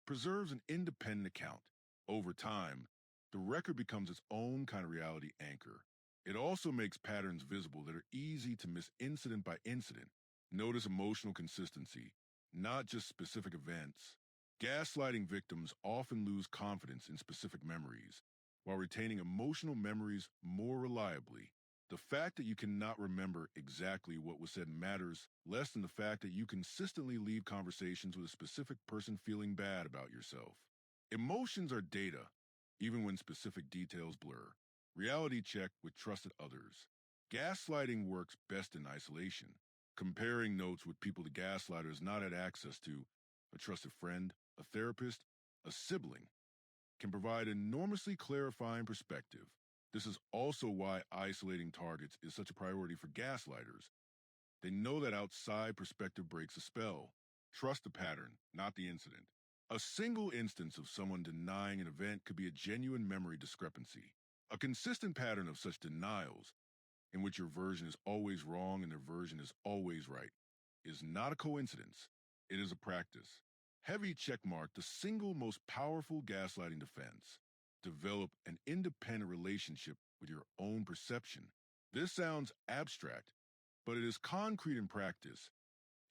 preserves an independent account. Over time, the record becomes its own kind of reality anchor. It also makes patterns visible that are easy to miss incident by incident. Notice emotional consistency, not just specific events. Gaslighting victims often lose confidence in specific memories, while retaining emotional memories more reliably. The fact that you cannot remember exactly what was said matters less than the fact that you consistently leave conversations with a specific person feeling bad about yourself. Emotions are data, even when specific details blur. Reality check with trusted others. Gaslighting works best in isolation. Comparing notes with people the gaslighter has not had access to, a trusted friend, a therapist, a sibling, can provide enormously clarifying perspective. This is also why isolating targets is such a priority for gaslighters. They know that outside perspective breaks a spell. Trust the pattern, not the incident. A single instance of someone denying an event could be a genuine memory discrepancy. A consistent pattern of such denials, in which your version is always wrong and their version is always right, is not a coincidence. It is a practice. Heavy checkmark the single most powerful gaslighting defense. Develop an independent relationship with your own perception. This sounds abstract, but it is concrete in practice.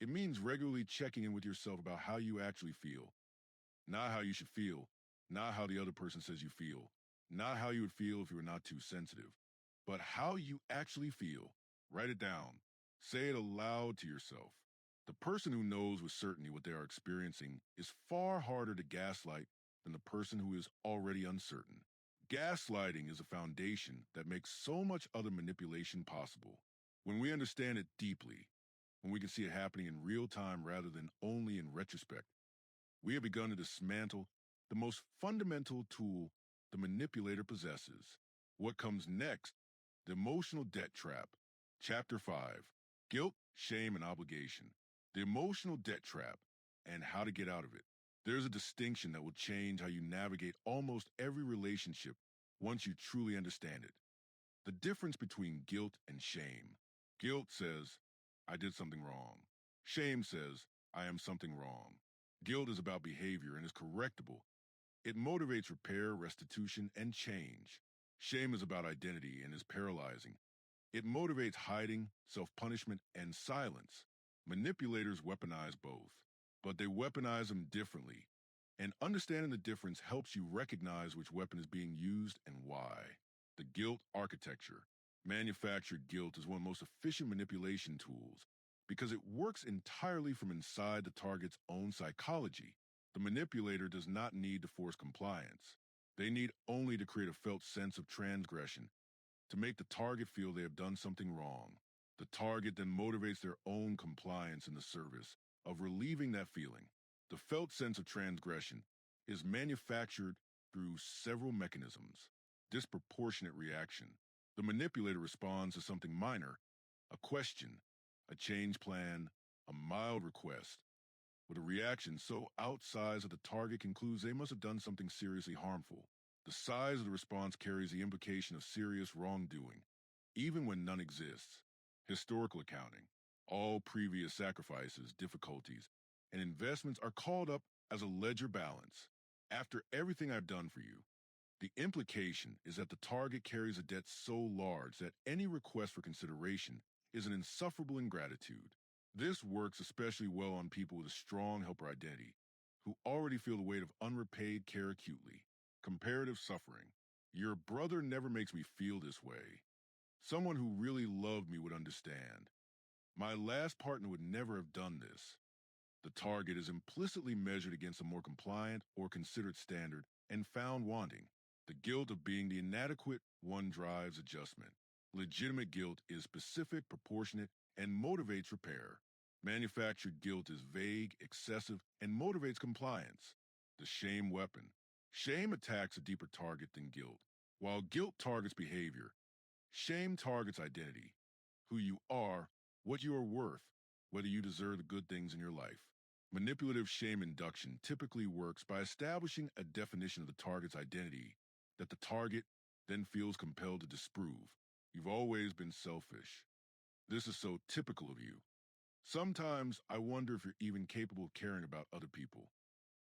It means regularly checking in with yourself about how you actually feel, not how you should feel, not how the other person says you feel, not how you would feel if you were not too sensitive, but how you actually feel. Write it down. Say it aloud to yourself. The person who knows with certainty what they are experiencing is far harder to gaslight than the person who is already uncertain. Gaslighting is a foundation that makes so much other manipulation possible. When we understand it deeply, when we can see it happening in real time rather than only in retrospect, we have begun to dismantle the most fundamental tool the manipulator possesses. What comes next? The emotional debt trap. Chapter 5. Guilt, shame, and obligation. The emotional debt trap and how to get out of it. There's a distinction that will change how you navigate almost every relationship once you truly understand it. The difference between guilt and shame. Guilt says, I did something wrong. Shame says, I am something wrong. Guilt is about behavior and is correctable. It motivates repair, restitution, and change. Shame is about identity and is paralyzing. It motivates hiding, self-punishment, and silence. Manipulators weaponize both, but they weaponize them differently. And understanding the difference helps you recognize which weapon is being used and why. The guilt architecture. Manufactured guilt is one of the most efficient manipulation tools because it works entirely from inside the target's own psychology. The manipulator does not need to force compliance. They need only to create a felt sense of transgression to make the target feel they have done something wrong. The target then motivates their own compliance in the service of relieving that feeling. The felt sense of transgression is manufactured through several mechanisms. Disproportionate reaction. The manipulator responds to something minor, a question, a change plan, a mild request, with a reaction so outsized that the target concludes they must have done something seriously harmful. The size of the response carries the implication of serious wrongdoing, even when none exists. Historical accounting. All previous sacrifices, difficulties, and investments are called up as a ledger balance. After everything I've done for you, the implication is that the target carries a debt so large that any request for consideration is an insufferable ingratitude. This works especially well on people with a strong helper identity, who already feel the weight of unrepaid care acutely. Comparative suffering. Your brother never makes me feel this way. Someone who really loved me would understand. My last partner would never have done this. The target is implicitly measured against a more compliant or considered standard and found wanting. The guilt of being the inadequate one drives adjustment. Legitimate guilt is specific, proportionate, and motivates repair. Manufactured guilt is vague, excessive, and motivates compliance. The shame weapon. Shame attacks a deeper target than guilt. While guilt targets behavior, shame targets identity. Who you are, what you are worth, whether you deserve the good things in your life. Manipulative shame induction typically works by establishing a definition of the target's identity that the target then feels compelled to disprove. You've always been selfish. This is so typical of you. Sometimes I wonder if you're even capable of caring about other people.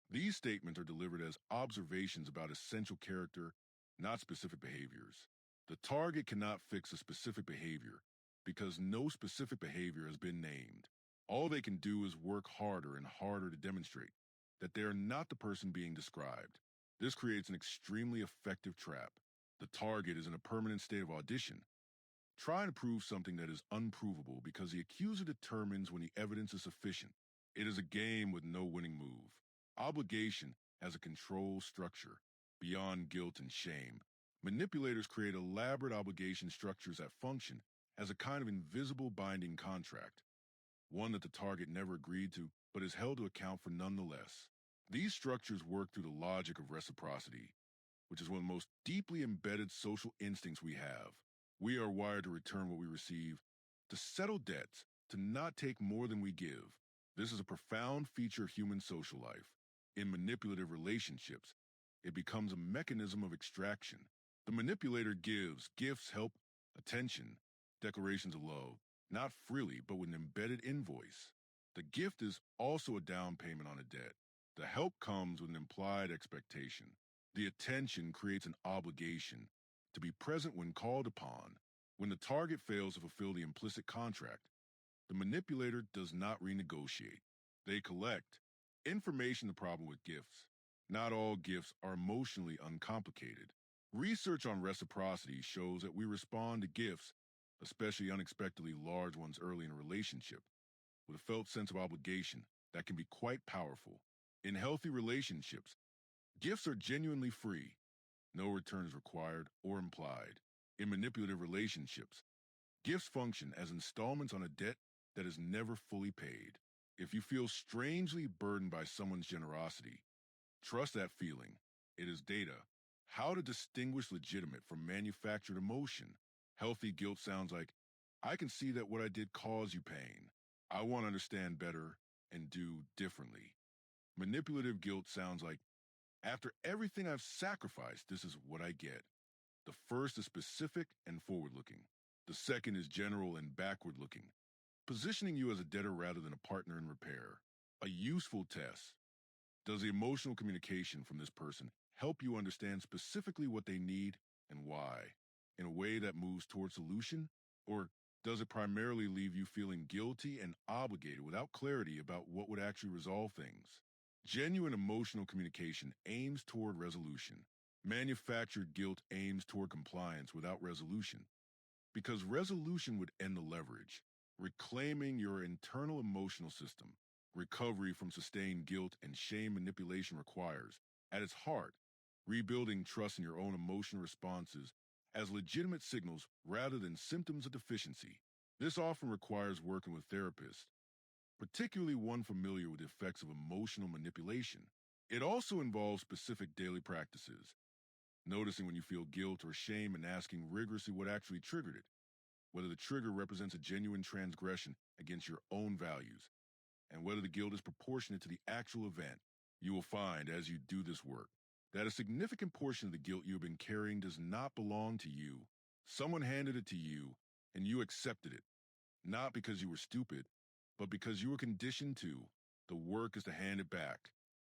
These statements are delivered as observations about essential character, not specific behaviors. The target cannot fix a specific behavior because no specific behavior has been named. All they can do is work harder and harder to demonstrate that they are not the person being described. This creates an extremely effective trap. The target is in a permanent state of audition, trying to prove something that is unprovable because the accuser determines when the evidence is sufficient. It is a game with no winning move. Obligation has a control structure. Beyond guilt and shame, manipulators create elaborate obligation structures that function as a kind of invisible binding contract. one that the target never agreed to but is held to account for nonetheless. These structures work through the logic of reciprocity, which is one of the most deeply embedded social instincts we have. We are wired to return what we receive, to settle debts, to not take more than we give. This is a profound feature of human social life. In manipulative relationships, it becomes a mechanism of extraction. The manipulator gives gifts, help, attention, declarations of love, not freely, but with an embedded invoice. The gift is also a down payment on a debt. The help comes with an implied expectation. The attention creates an obligation to be present when called upon. When the target fails to fulfill the implicit contract, the manipulator does not renegotiate. They collect information. The problem with gifts. Not all gifts are emotionally uncomplicated. Research on reciprocity shows that we respond to gifts, especially unexpectedly large ones early in a relationship, with a felt sense of obligation that can be quite powerful. In healthy relationships, gifts are genuinely free. No return is required or implied. In manipulative relationships, gifts function as installments on a debt that is never fully paid. If you feel strangely burdened by someone's generosity, trust that feeling. It is data. How to distinguish legitimate from manufactured emotion. Healthy guilt sounds like, I can see that what I did caused you pain. I want to understand better and do differently. Manipulative guilt sounds like, after everything I've sacrificed, this is what I get. The first is specific and forward looking. The second is general and backward looking, positioning you as a debtor rather than a partner in repair. A useful test. Does the emotional communication from this person help you understand specifically what they need and why, in a way that moves toward solution? Or does it primarily leave you feeling guilty and obligated without clarity about what would actually resolve things? Genuine emotional communication aims toward resolution. Manufactured guilt aims toward compliance without resolution, because resolution would end the leverage. Reclaiming your internal emotional system, recovery from sustained guilt and shame manipulation requires, at its heart, rebuilding trust in your own emotional responses as legitimate signals rather than symptoms of deficiency. This often requires working with therapists, particularly one familiar with the effects of emotional manipulation. It also involves specific daily practices, noticing when you feel guilt or shame and asking rigorously what actually triggered it, whether the trigger represents a genuine transgression against your own values, and whether the guilt is proportionate to the actual event. You will find, as you do this work, that a significant portion of the guilt you have been carrying does not belong to you. Someone handed it to you, and you accepted it, not because you were stupid, but because you were conditioned to. The work is to hand it back,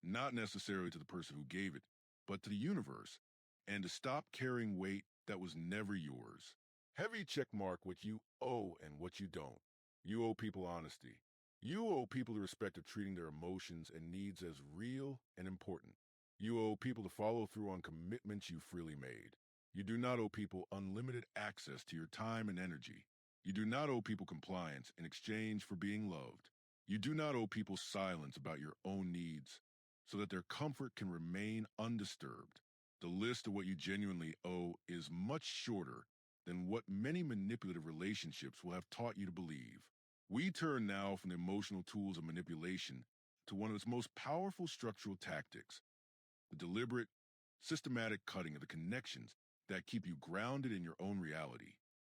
not necessarily to the person who gave it, but to the universe, and to stop carrying weight that was never yours. Heavy checkmark what you owe and what you don't. You owe people honesty. You owe people the respect of treating their emotions and needs as real and important. You owe people to follow through on commitments you freely made. You do not owe people unlimited access to your time and energy. You do not owe people compliance in exchange for being loved. You do not owe people silence about your own needs so that their comfort can remain undisturbed. The list of what you genuinely owe is much shorter than what many manipulative relationships will have taught you to believe. We turn now from the emotional tools of manipulation to one of its most powerful structural tactics, the deliberate, systematic cutting of the connections that keep you grounded in your own reality.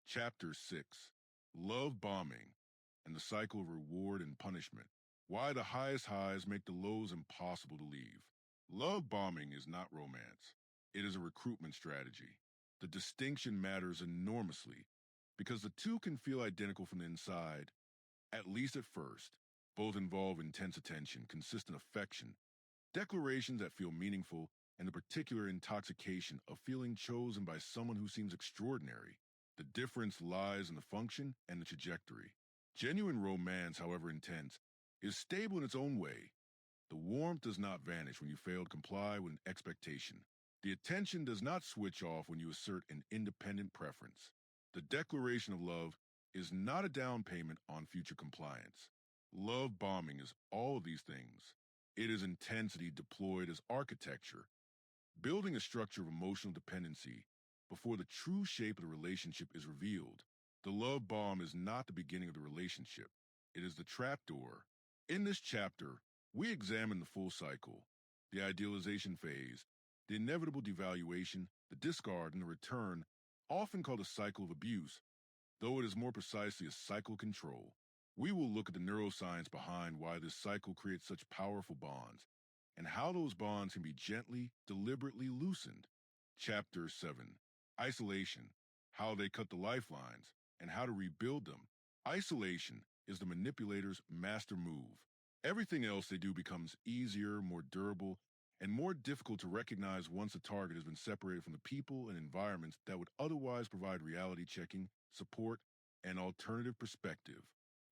Chapter 6: Love Bombing and the Cycle of Reward and Punishment. Why the highest highs make the lows impossible to leave. Love bombing is not romance. It is a recruitment strategy. The distinction matters enormously because the two can feel identical from the inside, at least at first. Both involve intense attention, consistent affection, declarations that feel meaningful, and the particular intoxication of feeling chosen by someone who seems extraordinary. The difference lies in the function and the trajectory. Genuine romance, however intense, is stable in its own way. The warmth does not vanish when you fail to comply with an expectation. The attention does not switch off when you assert an independent preference. The declaration of love is not a down payment on future compliance. Love bombing is all of these things. It is intensity deployed as architecture, building a structure of emotional dependency before the true shape of the relationship is revealed. The love bomb is not the beginning of the relationship. It is the trapdoor. In this chapter, we examine the full cycle, the idealization phase, the inevitable devaluation, the discard, and the return, often called a cycle of abuse, though it is more precisely a cycle control. We will look at the neuroscience behind why this cycle creates such powerful bonds, and how those bonds can be gently, deliberately loosened. Chapter 7. Isolation, how they cut the lifelines, and how to rebuild them. Isolation is the manipulator's master move. Everything else they do becomes easier, more durable, and more difficult to recognize once a target has been separated from the people and environments that would otherwise provide reality checking, support, and alternative perspective.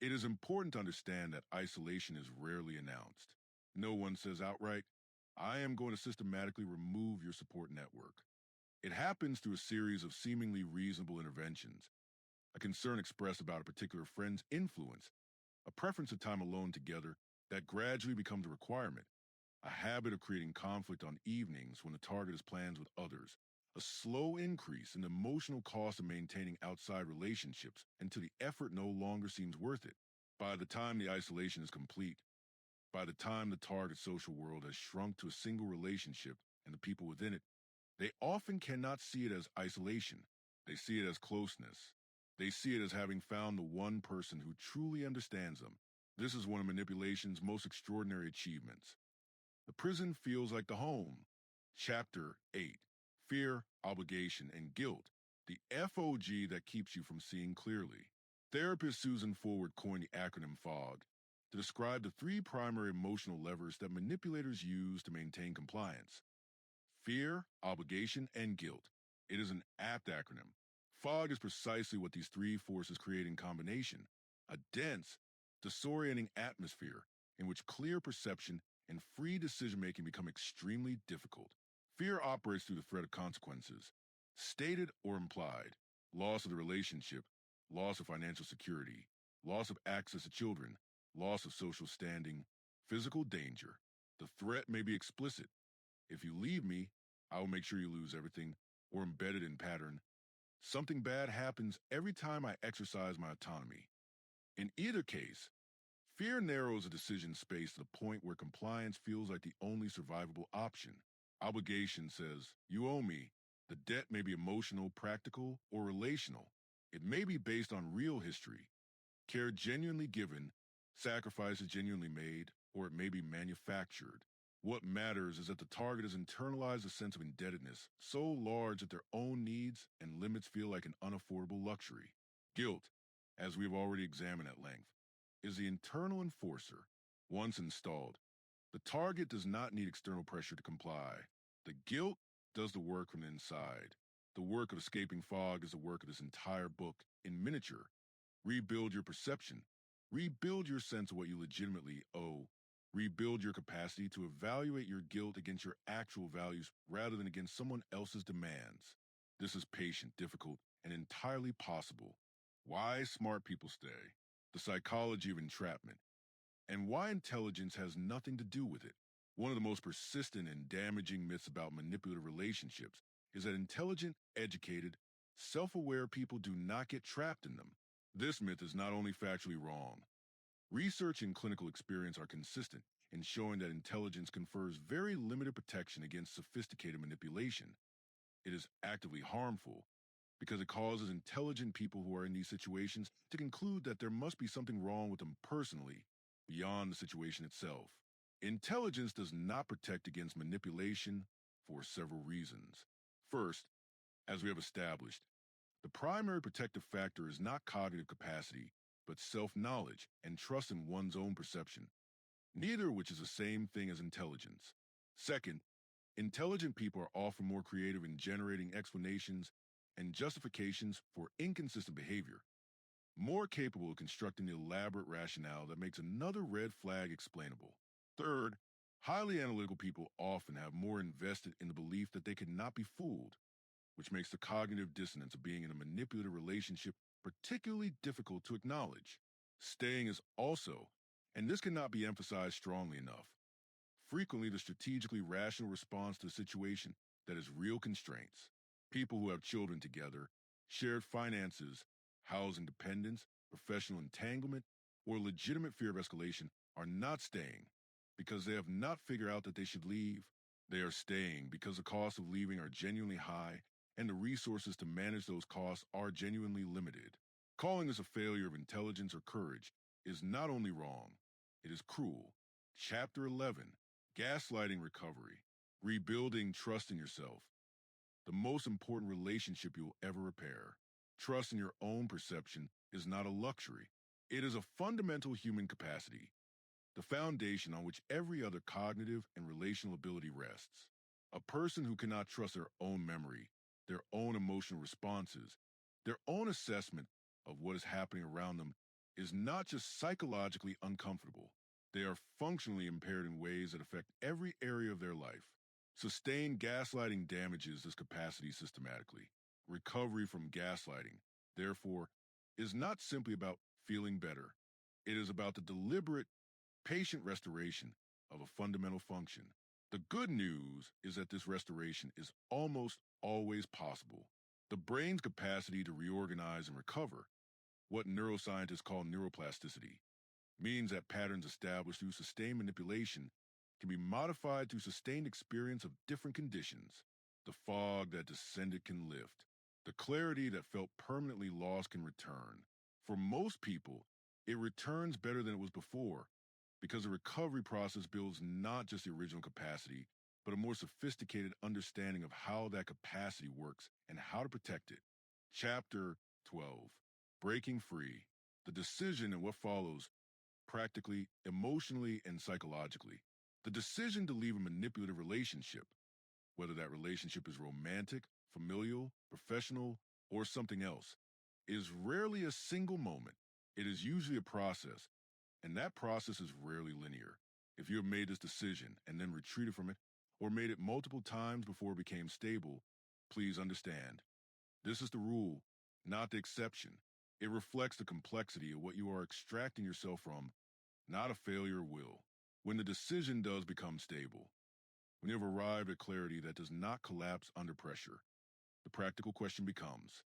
It is important to understand that isolation is rarely announced. No one says outright, I am going to systematically remove your support network. It happens through a series of seemingly reasonable interventions, a concern expressed about a particular friend's influence, a preference of time alone together that gradually becomes a requirement, a habit of creating conflict on evenings when the target has plans with others, a slow increase in the emotional cost of maintaining outside relationships until the effort no longer seems worth it. By the time the isolation is complete, by the time the target social world has shrunk to a single relationship and the people within it, they often cannot see it as isolation. They see it as closeness. They see it as having found the one person who truly understands them. This is one of manipulation's most extraordinary achievements. The prison feels like the home. Chapter 8. Fear, Obligation, and Guilt. The FOG that keeps you from seeing clearly. Therapist Susan Forward coined the acronym FOG to describe the three primary emotional levers that manipulators use to maintain compliance: fear, obligation, and guilt. It is an apt acronym. FOG is precisely what these three forces create in combination: a dense, disorienting atmosphere in which clear perception and free decision-making become extremely difficult. Fear operates through the threat of consequences, stated or implied: loss of the relationship, loss of financial security, loss of access to children, loss of social standing, physical danger. The threat may be explicit: if you leave me, I will make sure you lose everything, or embedded in pattern: something bad happens every time I exercise my autonomy. In either case, fear narrows a decision space to the point where compliance feels like the only survivable option. Obligation says, you owe me. The debt may be emotional, practical, or relational. It may be based on real history, care genuinely given, sacrifices genuinely made, or it may be manufactured. What matters is that the target has internalized a sense of indebtedness so large that their own needs and limits feel like an unaffordable luxury. Guilt, as we have already examined at length, is the internal enforcer. Once installed, the target does not need external pressure to comply. The guilt does the work from the inside. The work of escaping fog is the work of this entire book in miniature. Rebuild your perception. Rebuild your sense of what you legitimately owe. Rebuild your capacity to evaluate your guilt against your actual values rather than against someone else's demands. This is patient, difficult, and entirely possible. Why smart people stay. The psychology of entrapment, and why intelligence has nothing to do with it. One of the most persistent and damaging myths about manipulative relationships is that intelligent, educated, self-aware people do not get trapped in them. This myth is not only factually wrong. Research and clinical experience are consistent in showing that intelligence confers very limited protection against sophisticated manipulation. It is actively harmful because it causes intelligent people who are in these situations to conclude that there must be something wrong with them personally, beyond the situation itself. Intelligence does not protect against manipulation for several reasons. First, as we have established, the primary protective factor is not cognitive capacity, but self-knowledge and trust in one's own perception, neither of which is the same thing as intelligence. Second, intelligent people are often more creative in generating explanations and justifications for inconsistent behavior, more capable of constructing the elaborate rationale that makes another red flag explainable. Third, highly analytical people often have more invested in the belief that they cannot be fooled, which makes the cognitive dissonance of being in a manipulative relationship particularly difficult to acknowledge. Staying is also, and this cannot be emphasized strongly enough, frequently the strategically rational response to a situation that has real constraints. People who have children together, shared finances, housing dependence, professional entanglement, or legitimate fear of escalation are not staying because they have not figured out that they should leave. They are staying because the costs of leaving are genuinely high and the resources to manage those costs are genuinely limited. Calling this a failure of intelligence or courage is not only wrong, it is cruel. Chapter 11, Gaslighting Recovery, Rebuilding Trust in Yourself. The most important relationship you'll ever repair. Trust in your own perception is not a luxury. It is a fundamental human capacity, the foundation on which every other cognitive and relational ability rests. A person who cannot trust their own memory, their own emotional responses, their own assessment of what is happening around them is not just psychologically uncomfortable. They are functionally impaired in ways that affect every area of their life. Sustained gaslighting damages this capacity systematically. Recovery from gaslighting, therefore, is not simply about feeling better. It is about the deliberate, patient restoration of a fundamental function. The good news is that this restoration is almost always possible. The brain's capacity to reorganize and recover, what neuroscientists call neuroplasticity, means that patterns established through sustained manipulation can be modified through sustained experience of different conditions. The fog that descended can lift. The clarity that felt permanently lost can return. For most people, it returns better than it was before because the recovery process builds not just the original capacity, but a more sophisticated understanding of how that capacity works and how to protect it. Chapter 12, Breaking Free. The decision and what follows practically, emotionally, and psychologically. The decision to leave a manipulative relationship, whether that relationship is romantic, familial, professional, or something else, is rarely a single moment. It is usually a process, and that process is rarely linear. If you have made this decision and then retreated from it, or made it multiple times before it became stable, please understand. This is the rule, not the exception. It reflects the complexity of what you are extracting yourself from, not a failure of will. When the decision does become stable, when you have arrived at clarity that does not collapse under pressure, the practical question becomes,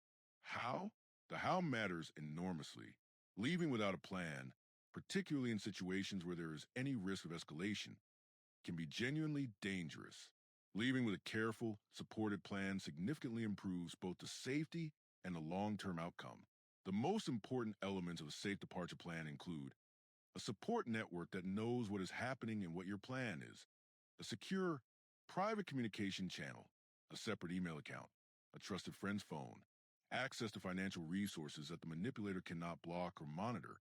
how? The how matters enormously. Leaving without a plan, particularly in situations where there is any risk of escalation, can be genuinely dangerous. Leaving with a careful, supported plan significantly improves both the safety and the long-term outcome. The most important elements of a safe departure plan include a support network that knows what is happening and what your plan is, a secure, private communication channel, a separate email account, a trusted friend's phone, access to financial resources that the manipulator cannot block or monitor,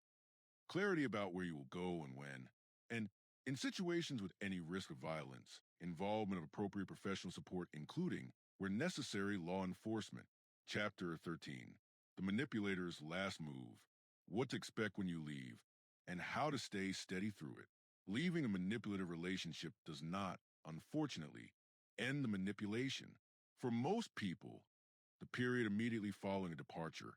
clarity about where you will go and when, and in situations with any risk of violence, involvement of appropriate professional support, including, where necessary, law enforcement. Chapter 13, The Manipulator's Last Move, What to Expect When You Leave, and How to Stay Steady Through It. Leaving a manipulative relationship does not, unfortunately, end the manipulation. For most people, the period immediately following a departure,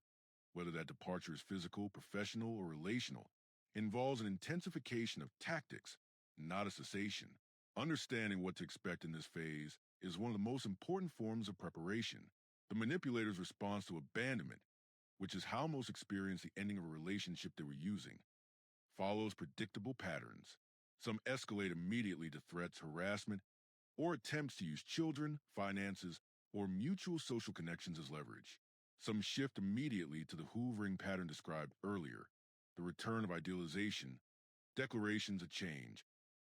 whether that departure is physical, professional, or relational, involves an intensification of tactics, not a cessation. Understanding what to expect in this phase is one of the most important forms of preparation. The manipulator's response to abandonment, which is how most experience the ending of a relationship they were using, follows predictable patterns. Some escalate immediately to threats, harassment, or attempts to use children, finances, or mutual social connections as leverage. Some shift immediately to the hoovering pattern described earlier, the return of idealization, declarations of change,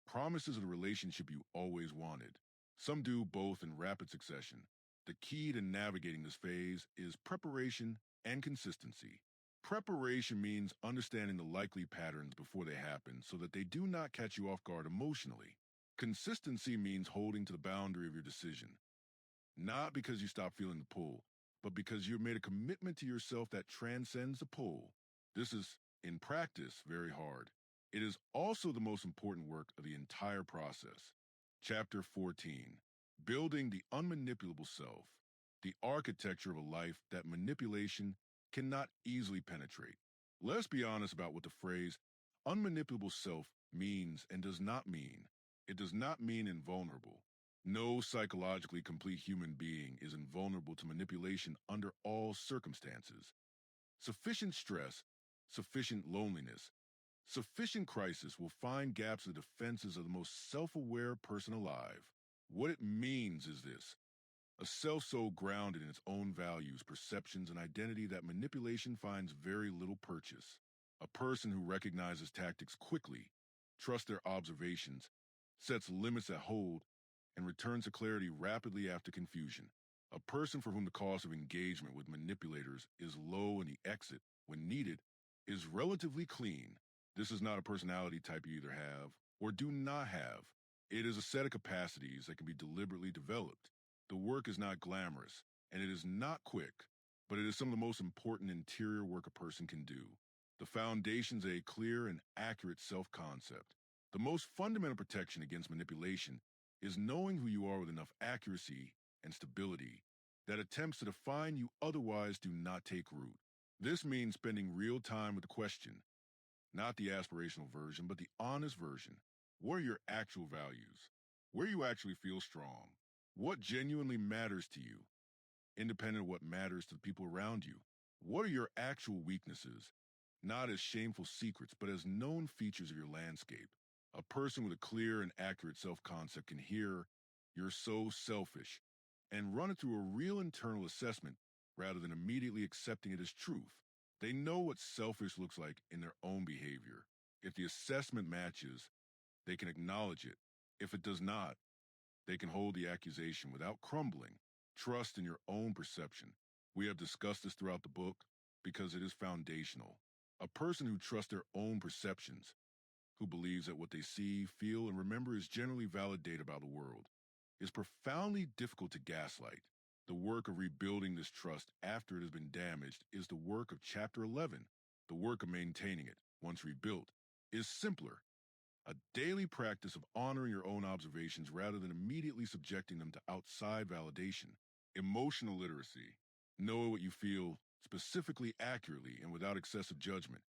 promises of the relationship you always wanted. Some do both in rapid succession. The key to navigating this phase is preparation and consistency. Preparation means understanding the likely patterns before they happen so that they do not catch you off guard emotionally. Consistency means holding to the boundary of your decision, not because you stop feeling the pull, but because you've made a commitment to yourself that transcends the pull. This is, in practice, very hard. It is also the most important work of the entire process. Chapter 14, Building the Unmanipulable Self, the architecture of a life that manipulation cannot easily penetrate. Let's be honest about what the phrase unmanipulable self means and does not mean. It does not mean invulnerable. No psychologically complete human being is invulnerable to manipulation under all circumstances. Sufficient stress, sufficient loneliness, Sufficient crisis will find gaps in the defenses of the most self-aware person alive. What it means is this: a self so grounded in its own values, perceptions, and identity that manipulation finds very little purchase. A person who recognizes tactics quickly, trusts their observations, sets limits that hold, and returns to clarity rapidly after confusion. A person for whom the cost of engagement with manipulators is low and the exit, when needed, is relatively clean. This is not a personality type you either have or do not have. It is a set of capacities that can be deliberately developed. The work is not glamorous, and it is not quick, but it is some of the most important interior work a person can do. The foundation's a clear and accurate self-concept. The most fundamental protection against manipulation is knowing who you are with enough accuracy and stability that attempts to define you otherwise do not take root. This means spending real time with the question, not the aspirational version, but the honest version. What are your actual values? Where you actually feel strong? What genuinely matters to you, independent of what matters to the people around you? What are your actual weaknesses? Not as shameful secrets, but as known features of your landscape. A person with a clear and accurate self-concept can hear, "You're so selfish," and run it through a real internal assessment rather than immediately accepting it as truth. They know what selfish looks like in their own behavior. If the assessment matches, they can acknowledge it. If it does not, they can hold the accusation without crumbling. Trust in your own perception. We have discussed this throughout the book because it is foundational. A person who trusts their own perceptions, who believes that what they see, feel, and remember is generally valid data about the world, is profoundly difficult to gaslight. The work of rebuilding this trust after it has been damaged is the work of Chapter 11. The work of maintaining it, once rebuilt, is simpler. A daily practice of honoring your own observations rather than immediately subjecting them to outside validation. Emotional literacy, know what you feel specifically, accurately, and without excessive judgment,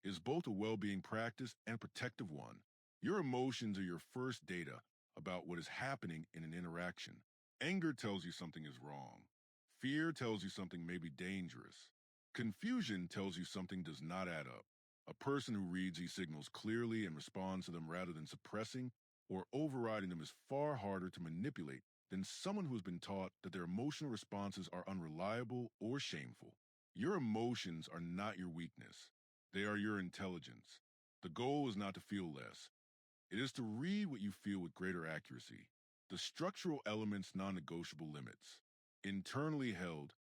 is both a well-being practice and protective one. Your emotions are your first data about what is happening in an interaction. Anger tells you something is wrong. Fear tells you something may be dangerous. Confusion tells you something does not add up. A person who reads these signals clearly and responds to them rather than suppressing or overriding them is far harder to manipulate than someone who has been taught that their emotional responses are unreliable or shameful. Your emotions are not your weakness. They are your intelligence. The goal is not to feel less. It is to read what you feel with greater accuracy. The structural elements, non-negotiable limits, internally held,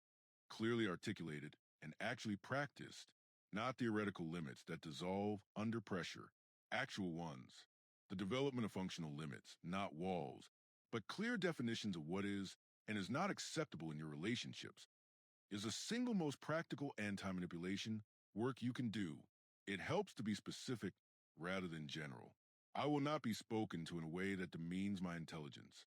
clearly articulated, and actually practiced, not theoretical limits that dissolve under pressure, actual ones. The development of functional limits, not walls, but clear definitions of what is and is not acceptable in your relationships, is the single most practical anti-manipulation work you can do. It helps to be specific rather than general. I will not be spoken to in a way that demeans my intelligence.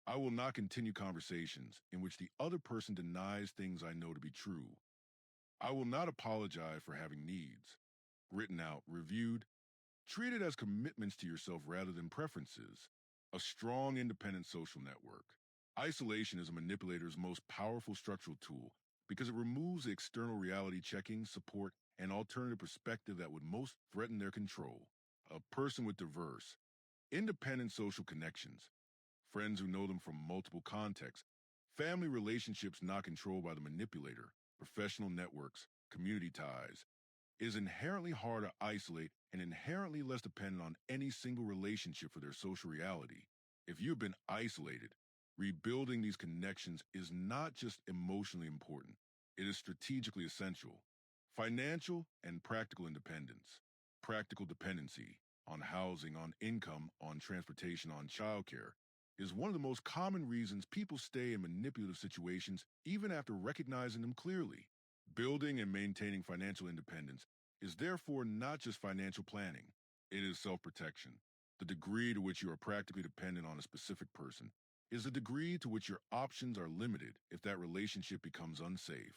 I will not continue conversations in which the other person denies things I know to be true. I will not apologize for having needs. Written out, reviewed, treated as commitments to yourself rather than preferences. A strong, independent social network. Isolation is a manipulator's most powerful structural tool because it removes the external reality checking, support, and alternative perspective that would most threaten their control. A person with diverse, independent social connections, friends who know them from multiple contexts, family relationships not controlled by the manipulator, professional networks, community ties, is inherently hard to isolate and inherently less dependent on any single relationship for their social reality. If you've been isolated, rebuilding these connections is not just emotionally important, it is strategically essential. Financial and practical independence, practical dependency on housing, on income, on transportation, on childcare, is one of the most common reasons people stay in manipulative situations even after recognizing them clearly. Building and maintaining financial independence is therefore not just financial planning, it is self-protection. The degree to which you are practically dependent on a specific person is the degree to which your options are limited if that relationship becomes unsafe.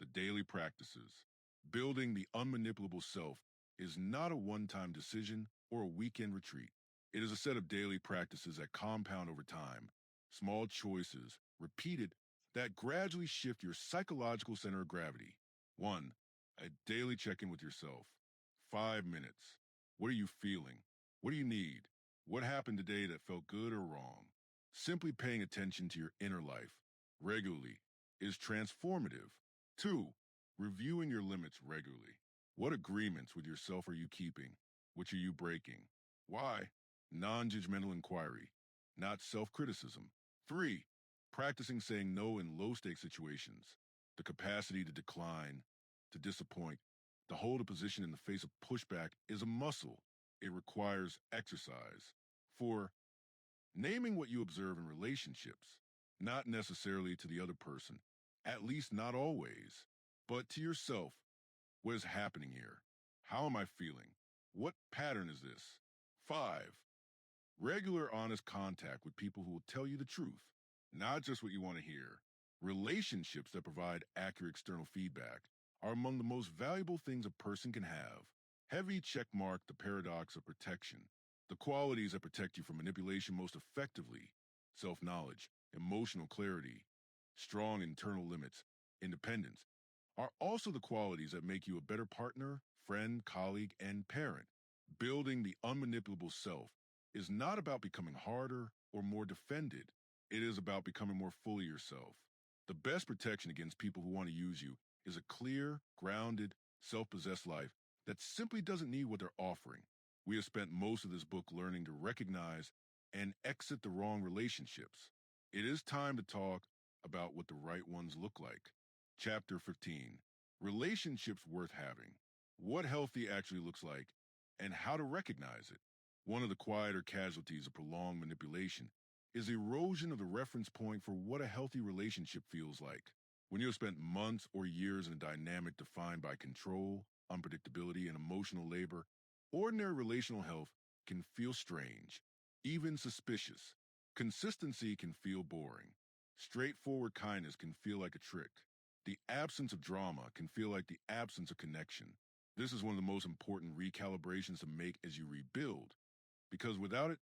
The daily practices. Building the unmanipulable self is not a one-time decision or a weekend retreat. It is a set of daily practices that compound over time, small choices, repeated, that gradually shift your psychological center of gravity. 1. A daily check-in with yourself. 5 minutes. What are you feeling? What do you need? What happened today that felt good or wrong? Simply paying attention to your inner life regularly is transformative. 2. Reviewing your limits regularly. What agreements with yourself are you keeping? Which are you breaking? Why? Non-judgmental inquiry, not self-criticism. 3. Practicing saying no in low-stake situations. The capacity to decline, to disappoint, to hold a position in the face of pushback is a muscle. It requires exercise. 4. Naming what you observe in relationships, not necessarily to the other person, at least not always, but to yourself. What is happening here? How am I feeling? What pattern is this? 5. Regular, honest contact with people who will tell you the truth, not just what you want to hear. Relationships that provide accurate external feedback are among the most valuable things a person can have. Heavy checkmark the paradox of protection. The qualities that protect you from manipulation most effectively: self-knowledge, emotional clarity, strong internal limits, independence, are also the qualities that make you a better partner, friend, colleague, and parent. Building the unmanipulable self is not about becoming harder or more defended. It is about becoming more fully yourself. The best protection against people who want to use you is a clear, grounded, self-possessed life that simply doesn't need what they're offering. We have spent most of this book learning to recognize and exit the wrong relationships. It is time to talk about what the right ones look like. Chapter 15, Relationships Worth Having. What healthy actually looks like and how to recognize it. One of the quieter casualties of prolonged manipulation is erosion of the reference point for what a healthy relationship feels like. When you have spent months or years in a dynamic defined by control, unpredictability, and emotional labor, ordinary relational health can feel strange, even suspicious. Consistency can feel boring. Straightforward kindness can feel like a trick. The absence of drama can feel like the absence of connection. This is one of the most important recalibrations to make as you rebuild, because without it,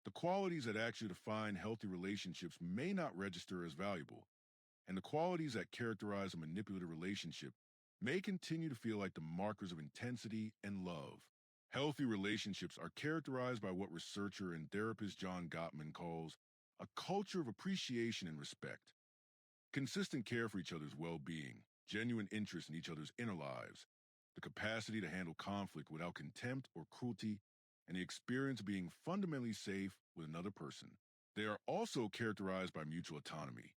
the qualities that actually define healthy relationships may not register as valuable, and the qualities that characterize a manipulative relationship may continue to feel like the markers of intensity and love. Healthy relationships are characterized by what researcher and therapist John Gottman calls a culture of appreciation and respect. Consistent care for each other's well-being, genuine interest in each other's inner lives, the capacity to handle conflict without contempt or cruelty, and the experience of being fundamentally safe with another person. They are also characterized by mutual autonomy,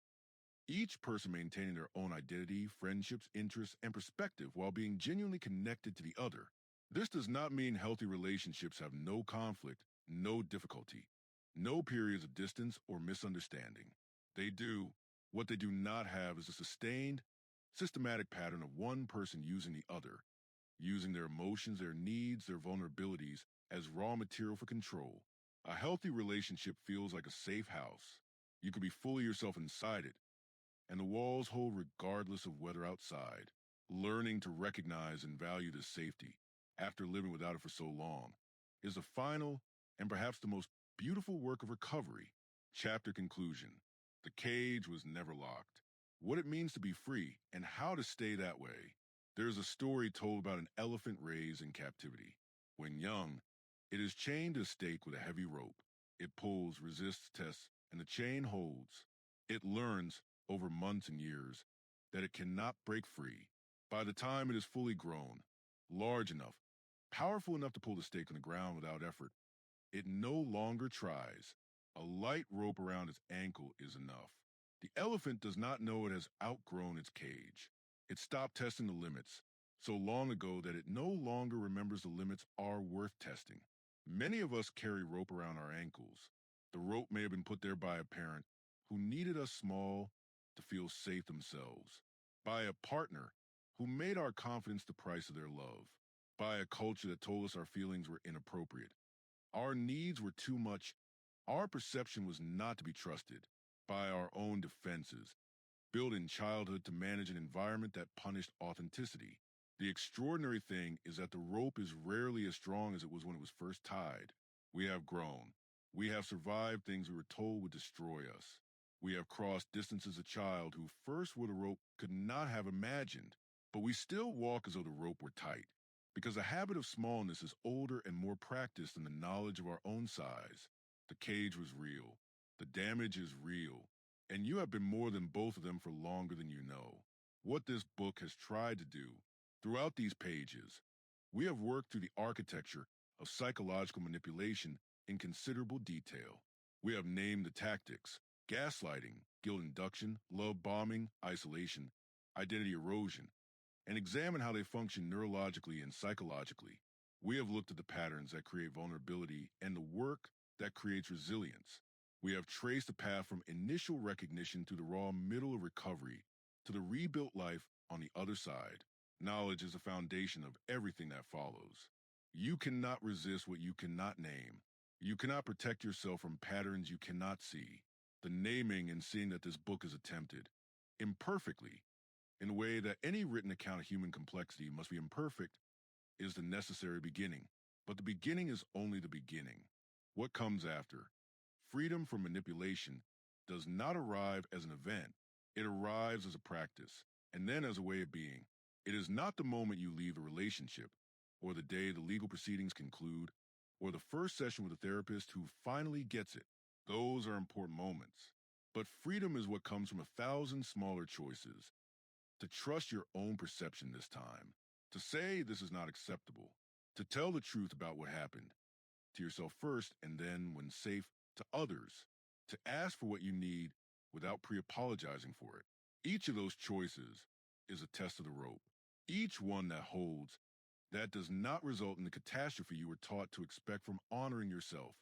each person maintaining their own identity, friendships, interests, and perspective while being genuinely connected to the other. This does not mean healthy relationships have no conflict, no difficulty, no periods of distance or misunderstanding. They do. What they do not have is a sustained, systematic pattern of one person using the other, using their emotions, their needs, their vulnerabilities as raw material for control. A healthy relationship feels like a safe house. You can be fully yourself inside it, and the walls hold regardless of weather outside. Learning to recognize and value this safety, after living without it for so long, is the final and perhaps the most beautiful work of recovery. Chapter conclusion. The cage was never locked. What it means to be free and how to stay that way. There is a story told about an elephant raised in captivity. When young, it is chained to a stake with a heavy rope. It pulls, resists tests, and the chain holds. It learns, over months and years, that it cannot break free. By the time it is fully grown, large enough, powerful enough to pull the stake on the ground without effort, it no longer tries. A light rope around its ankle is enough. The elephant does not know it has outgrown its cage. It stopped testing the limits so long ago that it no longer remembers the limits are worth testing. Many of us carry rope around our ankles. The rope may have been put there by a parent who needed us small to feel safe themselves, by a partner who made our confidence the price of their love, by a culture that told us our feelings were inappropriate. Our needs were too much. Our perception was not to be trusted, by our own defenses, built in childhood to manage an environment that punished authenticity. The extraordinary thing is that the rope is rarely as strong as it was when it was first tied. We have grown. We have survived things we were told would destroy us. We have crossed distances a child who first with a rope could not have imagined, but we still walk as though the rope were tight. Because the habit of smallness is older and more practiced than the knowledge of our own size. The cage was real. The damage is real. And you have been more than both of them for longer than you know. What this book has tried to do, throughout these pages, we have worked through the architecture of psychological manipulation in considerable detail. We have named the tactics: gaslighting, guilt induction, love bombing, isolation, identity erosion, and examine how they function neurologically and psychologically. We have looked at the patterns that create vulnerability and the work that creates resilience. We have traced the path from initial recognition to the raw middle of recovery to the rebuilt life on the other side. Knowledge is the foundation of everything that follows. You cannot resist what you cannot name. You cannot protect yourself from patterns you cannot see. The naming and seeing that this book is attempted, imperfectly, in a way that any written account of human complexity must be imperfect, is the necessary beginning. But the beginning is only the beginning. What comes after? Freedom from manipulation does not arrive as an event. It arrives as a practice, and then as a way of being. It is not the moment you leave a relationship, or the day the legal proceedings conclude, or the first session with a therapist who finally gets it. Those are important moments. But freedom is what comes from 1,000 smaller choices. To trust your own perception this time, to say this is not acceptable, to tell the truth about what happened, to yourself first, and then, when safe, to others, to ask for what you need without pre-apologizing for it. Each of those choices is a test of the rope. Each one that holds, that does not result in the catastrophe you were taught to expect from honoring yourself,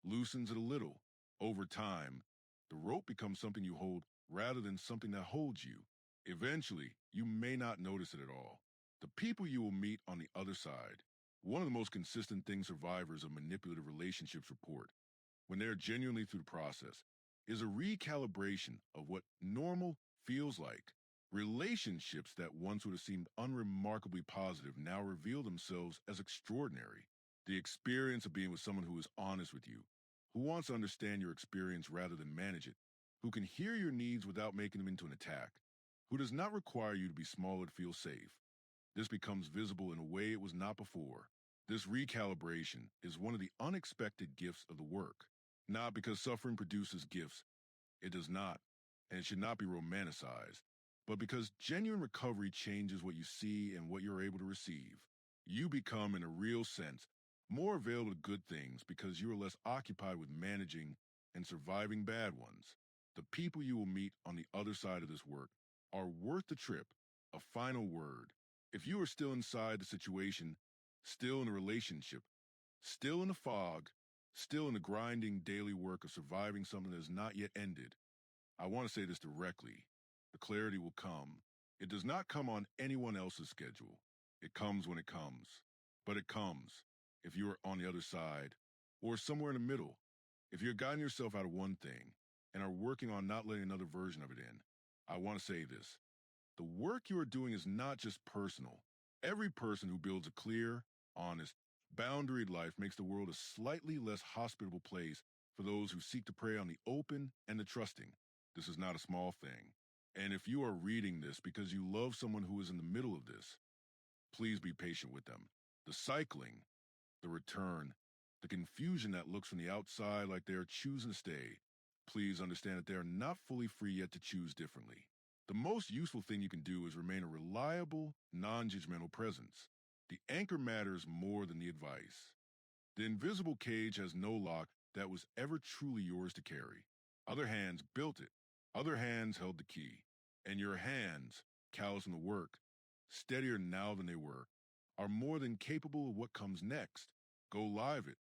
loosens it a little. Over time, the rope becomes something you hold rather than something that holds you. Eventually, you may not notice it at all. The people you will meet on the other side. One of the most consistent things survivors of manipulative relationships report, when they're genuinely through the process, is a recalibration of what normal feels like. Relationships that once would have seemed unremarkably positive now reveal themselves as extraordinary. The experience of being with someone who is honest with you, who wants to understand your experience rather than manage it, who can hear your needs without making them into an attack, who does not require you to be smaller to feel safe. This becomes visible in a way it was not before. This recalibration is one of the unexpected gifts of the work. Not because suffering produces gifts, it does not, and it should not be romanticized, but because genuine recovery changes what you see and what you're able to receive. You become, in a real sense, more available to good things because you are less occupied with managing and surviving bad ones. The people you will meet on the other side of this work are worth the trip. A final word. If you are still inside the situation, still in a relationship, still in the fog, still in the grinding daily work of surviving something that has not yet ended, I want to say this directly. The clarity will come. It does not come on anyone else's schedule. It comes when it comes. But it comes if you are on the other side or somewhere in the middle. If you're guiding yourself out of one thing and are working on not letting another version of it in, I want to say this. The work you are doing is not just personal. Every person who builds a clear, honest, boundaried life makes the world a slightly less hospitable place for those who seek to prey on the open and the trusting. This is not a small thing. And if you are reading this because you love someone who is in the middle of this, please be patient with them. The cycling, the return, the confusion that looks from the outside like they are choosing to stay, please understand that they are not fully free yet to choose differently. The most useful thing you can do is remain a reliable, non-judgmental presence. The anchor matters more than the advice. The invisible cage has no lock that was ever truly yours to carry. Other hands built it. Other hands held the key. And your hands, calloused from the work, steadier now than they were, are more than capable of what comes next. Go live it.